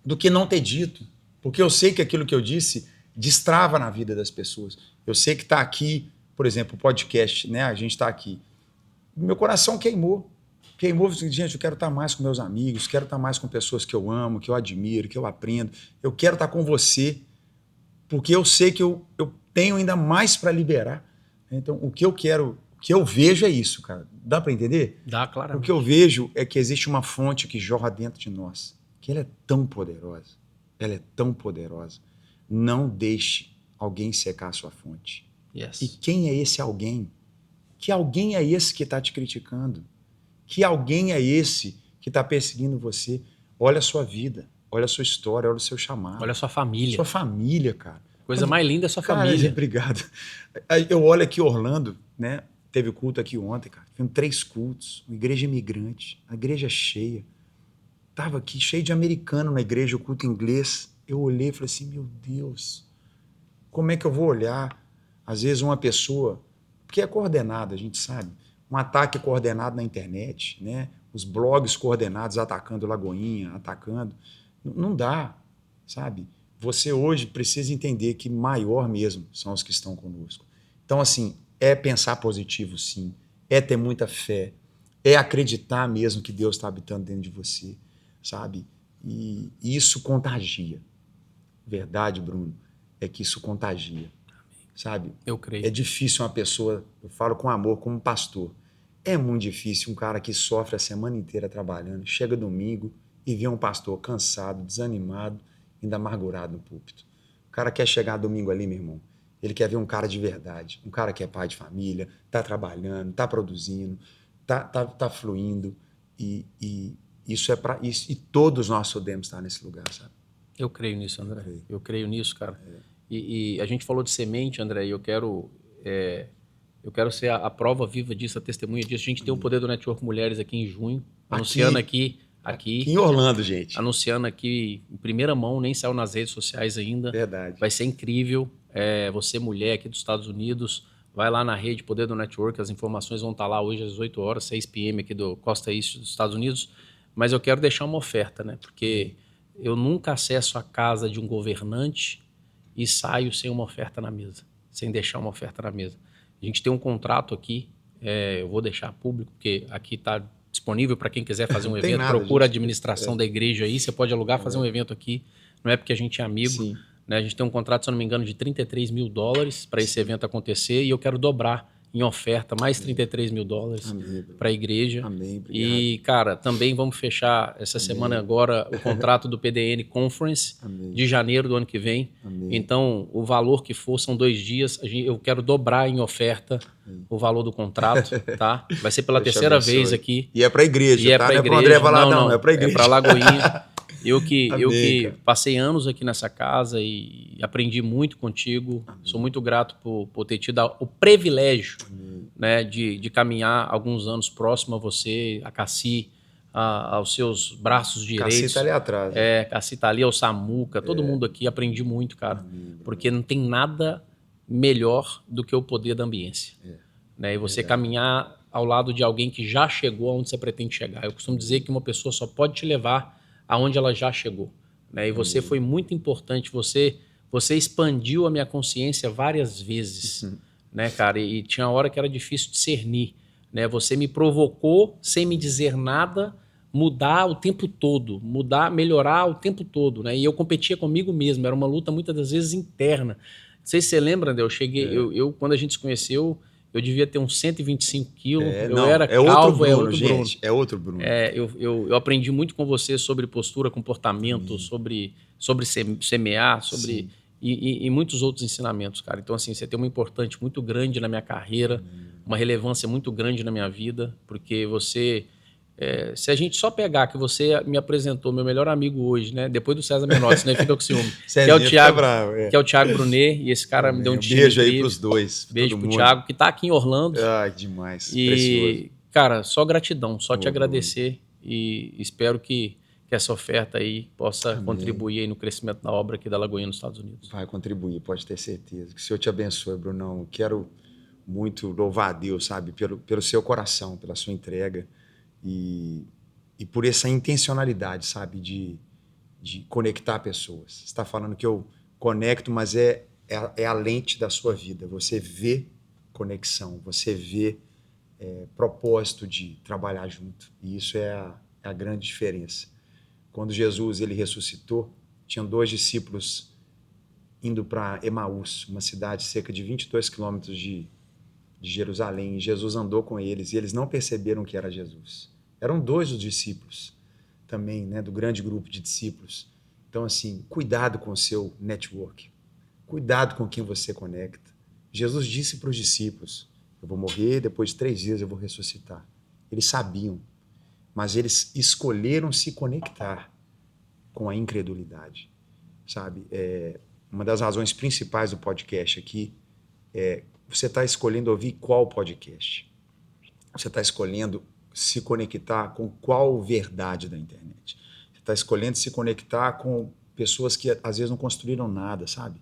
[SPEAKER 1] do que não ter dito. Porque eu sei que aquilo que eu disse destrava na vida das pessoas. Eu sei que está aqui, por exemplo, o podcast, né? A gente está aqui. Meu coração queimou. Gente, eu quero estar mais com meus amigos, quero estar mais com pessoas que eu amo, que eu admiro, que eu aprendo. Eu quero estar com você, porque eu sei que eu tenho ainda mais para liberar. Então, o que eu quero que eu vejo é isso, cara. Dá para entender?
[SPEAKER 2] Dá,
[SPEAKER 1] O
[SPEAKER 2] claramente.
[SPEAKER 1] que eu vejo é que existe uma fonte que jorra dentro de nós, que ela é tão poderosa. Ela é tão poderosa. Não deixe alguém secar a sua fonte. E
[SPEAKER 2] Yes.
[SPEAKER 1] quem é esse alguém? Que alguém é esse que está te criticando? Que alguém é esse que está perseguindo você? Olha a sua vida, olha a sua história, olha o seu chamado.
[SPEAKER 2] Olha a sua família.
[SPEAKER 1] Sua família, cara.
[SPEAKER 2] Coisa mais linda é a sua
[SPEAKER 1] Cara,
[SPEAKER 2] família.
[SPEAKER 1] obrigado. Aí eu olho aqui Orlando, né? Teve culto aqui ontem, cara. Tivemos 3 cultos, uma igreja imigrante, a igreja cheia. Tava aqui cheio de americano na igreja, o culto inglês. Eu olhei e falei assim, meu Deus, como é que eu vou olhar? Às vezes uma pessoa, porque é coordenado, a gente sabe, um ataque coordenado na internet, né? Os blogs coordenados atacando Lagoinha, atacando. Não dá, sabe? Você hoje precisa entender que maior mesmo são os que estão conosco. Então, assim, é pensar positivo, sim. É ter muita fé. É acreditar mesmo que Deus está habitando dentro de você, sabe? E isso contagia. Verdade, Bruno, é que isso contagia, sabe?
[SPEAKER 2] Eu creio.
[SPEAKER 1] É difícil uma pessoa, eu falo com amor, como pastor, é muito difícil um cara que sofre a semana inteira trabalhando, chega domingo e vê um pastor cansado, desanimado, ainda amargurado no púlpito. O cara quer chegar domingo ali, meu irmão, ele quer ver um cara de verdade, um cara que é pai de família, tá trabalhando, tá produzindo, tá fluindo, e isso é para isso, e todos nós podemos estar nesse lugar, sabe?
[SPEAKER 2] Eu creio nisso, André. Eu creio nisso, cara. E a gente falou de semente, André, e eu quero ser a prova viva disso, a testemunha disso. A gente tem o Poder do Network Mulheres aqui em junho, anunciando aqui
[SPEAKER 1] em Orlando, gente.
[SPEAKER 2] Anunciando aqui em primeira mão, nem saiu nas redes sociais ainda.
[SPEAKER 1] Verdade.
[SPEAKER 2] Vai ser incrível. Você, mulher aqui dos Estados Unidos, vai lá na rede Poder do Network, as informações vão estar lá hoje às 8 horas, 6 p.m. aqui do Costa East dos Estados Unidos. Mas eu quero deixar uma oferta, né? Porque eu nunca acesso a casa de um governante e saio sem uma oferta na mesa, sem deixar uma oferta na mesa. A gente tem um contrato aqui, eu vou deixar público, porque aqui está disponível para quem quiser fazer um evento.
[SPEAKER 1] Nada,
[SPEAKER 2] procura a
[SPEAKER 1] gente.
[SPEAKER 2] administração da igreja aí, você pode alugar, fazer um evento aqui. Não é porque a gente é amigo.
[SPEAKER 1] Sim.
[SPEAKER 2] Né? A gente tem um contrato, se eu não me engano, de $33 mil para esse evento acontecer, e eu quero dobrar em oferta mais $33 mil para a igreja.
[SPEAKER 1] Amém, obrigado.
[SPEAKER 2] E, cara, também vamos fechar essa semana agora o contrato do PDN Conference de janeiro do ano que vem. Então, o valor que for, são 2 dias, eu quero dobrar em oferta o valor do contrato, tá? Vai ser pela terceira vez aqui.
[SPEAKER 1] E é para a igreja,
[SPEAKER 2] e é
[SPEAKER 1] tá?
[SPEAKER 2] Pra
[SPEAKER 1] Não é
[SPEAKER 2] igreja.
[SPEAKER 1] para André Valadão,
[SPEAKER 2] não,
[SPEAKER 1] é para a igreja.
[SPEAKER 2] É para Lagoinha. Eu que
[SPEAKER 1] cara.
[SPEAKER 2] passei anos aqui nessa casa e aprendi muito contigo. Sou muito grato por ter tido o privilégio, né, de caminhar alguns anos próximo a você, a Cassi, aos seus braços direitos.
[SPEAKER 1] Cassi tá ali atrás.
[SPEAKER 2] Cassi tá ali, ao Samuca, todo mundo aqui. Aprendi muito, cara. Porque não tem nada melhor do que o poder da ambiência. Né? E você caminhar ao lado de alguém que já chegou aonde você pretende chegar. Eu costumo dizer que uma pessoa só pode te levar aonde ela já chegou, né? E você foi muito importante, você expandiu a minha consciência várias vezes, né, cara? E tinha hora que era difícil discernir, né? Você me provocou sem me dizer nada, mudar o tempo todo, melhorar o tempo todo, né? E eu competia comigo mesmo, era uma luta muitas das vezes interna. Não sei se você lembra, André, eu cheguei, quando a gente se conheceu, eu devia ter uns 125 quilos. Eu era calvo,
[SPEAKER 1] outro Bruno,
[SPEAKER 2] outro Bruno.
[SPEAKER 1] gente. É outro Bruno.
[SPEAKER 2] Eu aprendi muito com você sobre postura, comportamento, sobre semear, e muitos outros ensinamentos, cara. Então, assim, você tem uma importância muito grande na minha carreira, uma relevância muito grande na minha vida, porque você... se a gente só pegar que você me apresentou, meu melhor amigo hoje, né? Depois do César Menotti, né? Fica com ciúme. Que é o Thiago Brunet, e esse cara me deu um time
[SPEAKER 1] beijo
[SPEAKER 2] incrível.
[SPEAKER 1] aí pros dois.
[SPEAKER 2] Beijo pro Thiago, que tá aqui em Orlando.
[SPEAKER 1] Demais.
[SPEAKER 2] E, precioso. Cara, só gratidão, só te agradecer. E espero que essa oferta aí possa contribuir aí no crescimento da obra aqui da Lagoinha nos Estados Unidos.
[SPEAKER 1] Vai contribuir, pode ter certeza. Que o Senhor te abençoe, Brunão. Quero muito louvar a Deus, sabe? Pelo seu coração, pela sua entrega. E por essa intencionalidade, sabe, de conectar pessoas. Você está falando que eu conecto, mas é a lente da sua vida. Você vê conexão, você vê propósito de trabalhar junto. E isso é a grande diferença. Quando Jesus ele ressuscitou, tinham 2 discípulos indo para Emaús, uma cidade cerca de 22 quilômetros de de Jerusalém. Jesus andou com eles e eles não perceberam que era Jesus. Eram 2 os discípulos também, né, do grande grupo de discípulos. Então, assim, cuidado com o seu network. Cuidado com quem você conecta. Jesus disse para os discípulos, eu vou morrer, depois de 3 dias eu vou ressuscitar. Eles sabiam, mas eles escolheram se conectar com a incredulidade, sabe? Uma das razões principais do podcast aqui é você está escolhendo ouvir qual podcast? Você está escolhendo se conectar com qual verdade da internet? Você está escolhendo se conectar com pessoas que às vezes não construíram nada, sabe?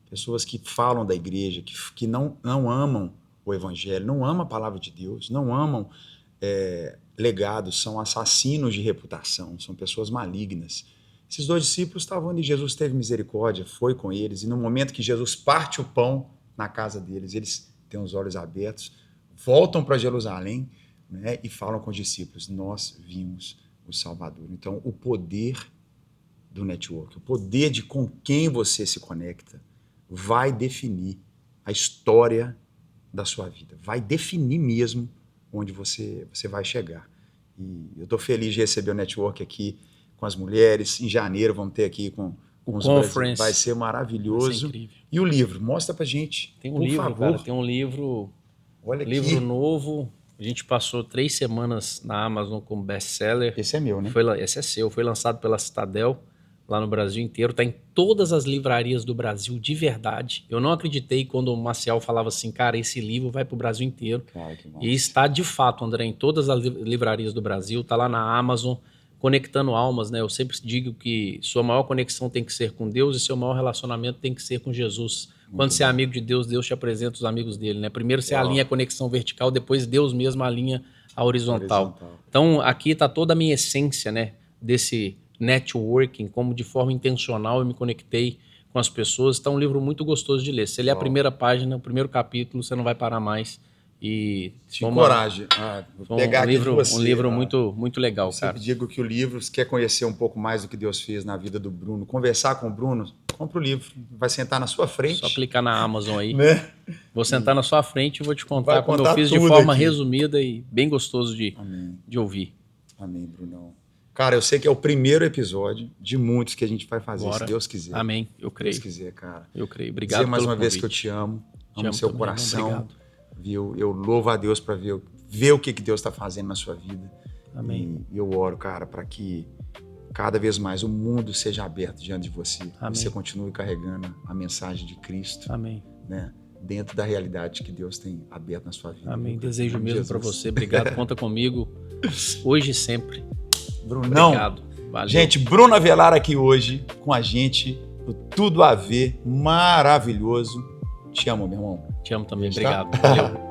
[SPEAKER 1] Pessoas que falam da igreja, que não amam o evangelho, não amam a palavra de Deus, não amam legados, são assassinos de reputação, são pessoas malignas. Esses 2 discípulos estavam ali, Jesus teve misericórdia, foi com eles, e no momento que Jesus parte o pão na casa deles, eles têm os olhos abertos, voltam para Jerusalém, né, e falam com os discípulos, nós vimos o Salvador. Então, o poder do network, o poder de com quem você se conecta, vai definir a história da sua vida, vai definir mesmo onde você vai chegar. E eu estou feliz de receber o network aqui com as mulheres. Em janeiro vamos ter aqui com os brasileiros. Vai ser maravilhoso. Vai ser incrível. E o livro? Mostra pra gente.
[SPEAKER 2] Tem um livro, cara. Tem um livro.
[SPEAKER 1] Olha aqui.
[SPEAKER 2] Livro novo. A gente passou 3 semanas na Amazon como best-seller.
[SPEAKER 1] Esse é meu, né?
[SPEAKER 2] Esse é seu. Foi lançado pela Citadel, lá no Brasil inteiro. Está em todas as livrarias do Brasil, de verdade. Eu não acreditei quando o Maciel falava assim, cara, esse livro vai para o Brasil inteiro.
[SPEAKER 1] Cara, que massa.
[SPEAKER 2] E está, de fato, André, em todas as livrarias do Brasil. Está lá na Amazon, conectando almas, né? Eu sempre digo que sua maior conexão tem que ser com Deus e seu maior relacionamento tem que ser com Jesus. Quando você é amigo de Deus, Deus te apresenta os amigos dele, né? Primeiro você alinha a conexão vertical, depois Deus mesmo alinha a horizontal. Então, aqui está toda a minha essência, né? Desse networking, como de forma intencional eu me conectei com as pessoas. Está um livro muito gostoso de ler. Se ler a primeira página, o primeiro capítulo, você não vai parar mais. E
[SPEAKER 1] te encoraje a pegar aqui de você.
[SPEAKER 2] Um livro muito, muito legal,
[SPEAKER 1] eu
[SPEAKER 2] cara.
[SPEAKER 1] Eu sempre digo que o livro, se quer conhecer um pouco mais do que Deus fez na vida do Bruno, conversar com o Bruno, compra o livro. Vai sentar na sua frente.
[SPEAKER 2] Só clicar na Amazon aí.
[SPEAKER 1] Né?
[SPEAKER 2] Vou sentar na sua frente e vou te contar como eu fiz de forma resumida e bem gostoso de ouvir.
[SPEAKER 1] Amém, Brunão. Cara, eu sei que é o primeiro episódio de muitos que a gente vai fazer, se Deus quiser.
[SPEAKER 2] Amém, eu creio.
[SPEAKER 1] Se Deus quiser, cara.
[SPEAKER 2] Eu creio. Obrigado
[SPEAKER 1] dizer mais uma vez que eu te amo. Amo seu coração.
[SPEAKER 2] Obrigado.
[SPEAKER 1] Viu? Eu louvo a Deus para ver o que Deus está fazendo na sua vida.
[SPEAKER 2] Amém.
[SPEAKER 1] E eu oro, cara, para que cada vez mais o mundo seja aberto diante de você.
[SPEAKER 2] Amém.
[SPEAKER 1] Você continue carregando a mensagem de Cristo.
[SPEAKER 2] Amém.
[SPEAKER 1] Né? Dentro da realidade que Deus tem aberto na sua vida.
[SPEAKER 2] Amém. Desejo mesmo para você. Obrigado. Conta comigo hoje e sempre.
[SPEAKER 1] Brunão.
[SPEAKER 2] Obrigado. Valeu.
[SPEAKER 1] Gente, Bruno Avelar aqui hoje com a gente. Tudo a ver. Maravilhoso. Te amo, meu irmão.
[SPEAKER 2] Te amo também. Obrigado. Valeu.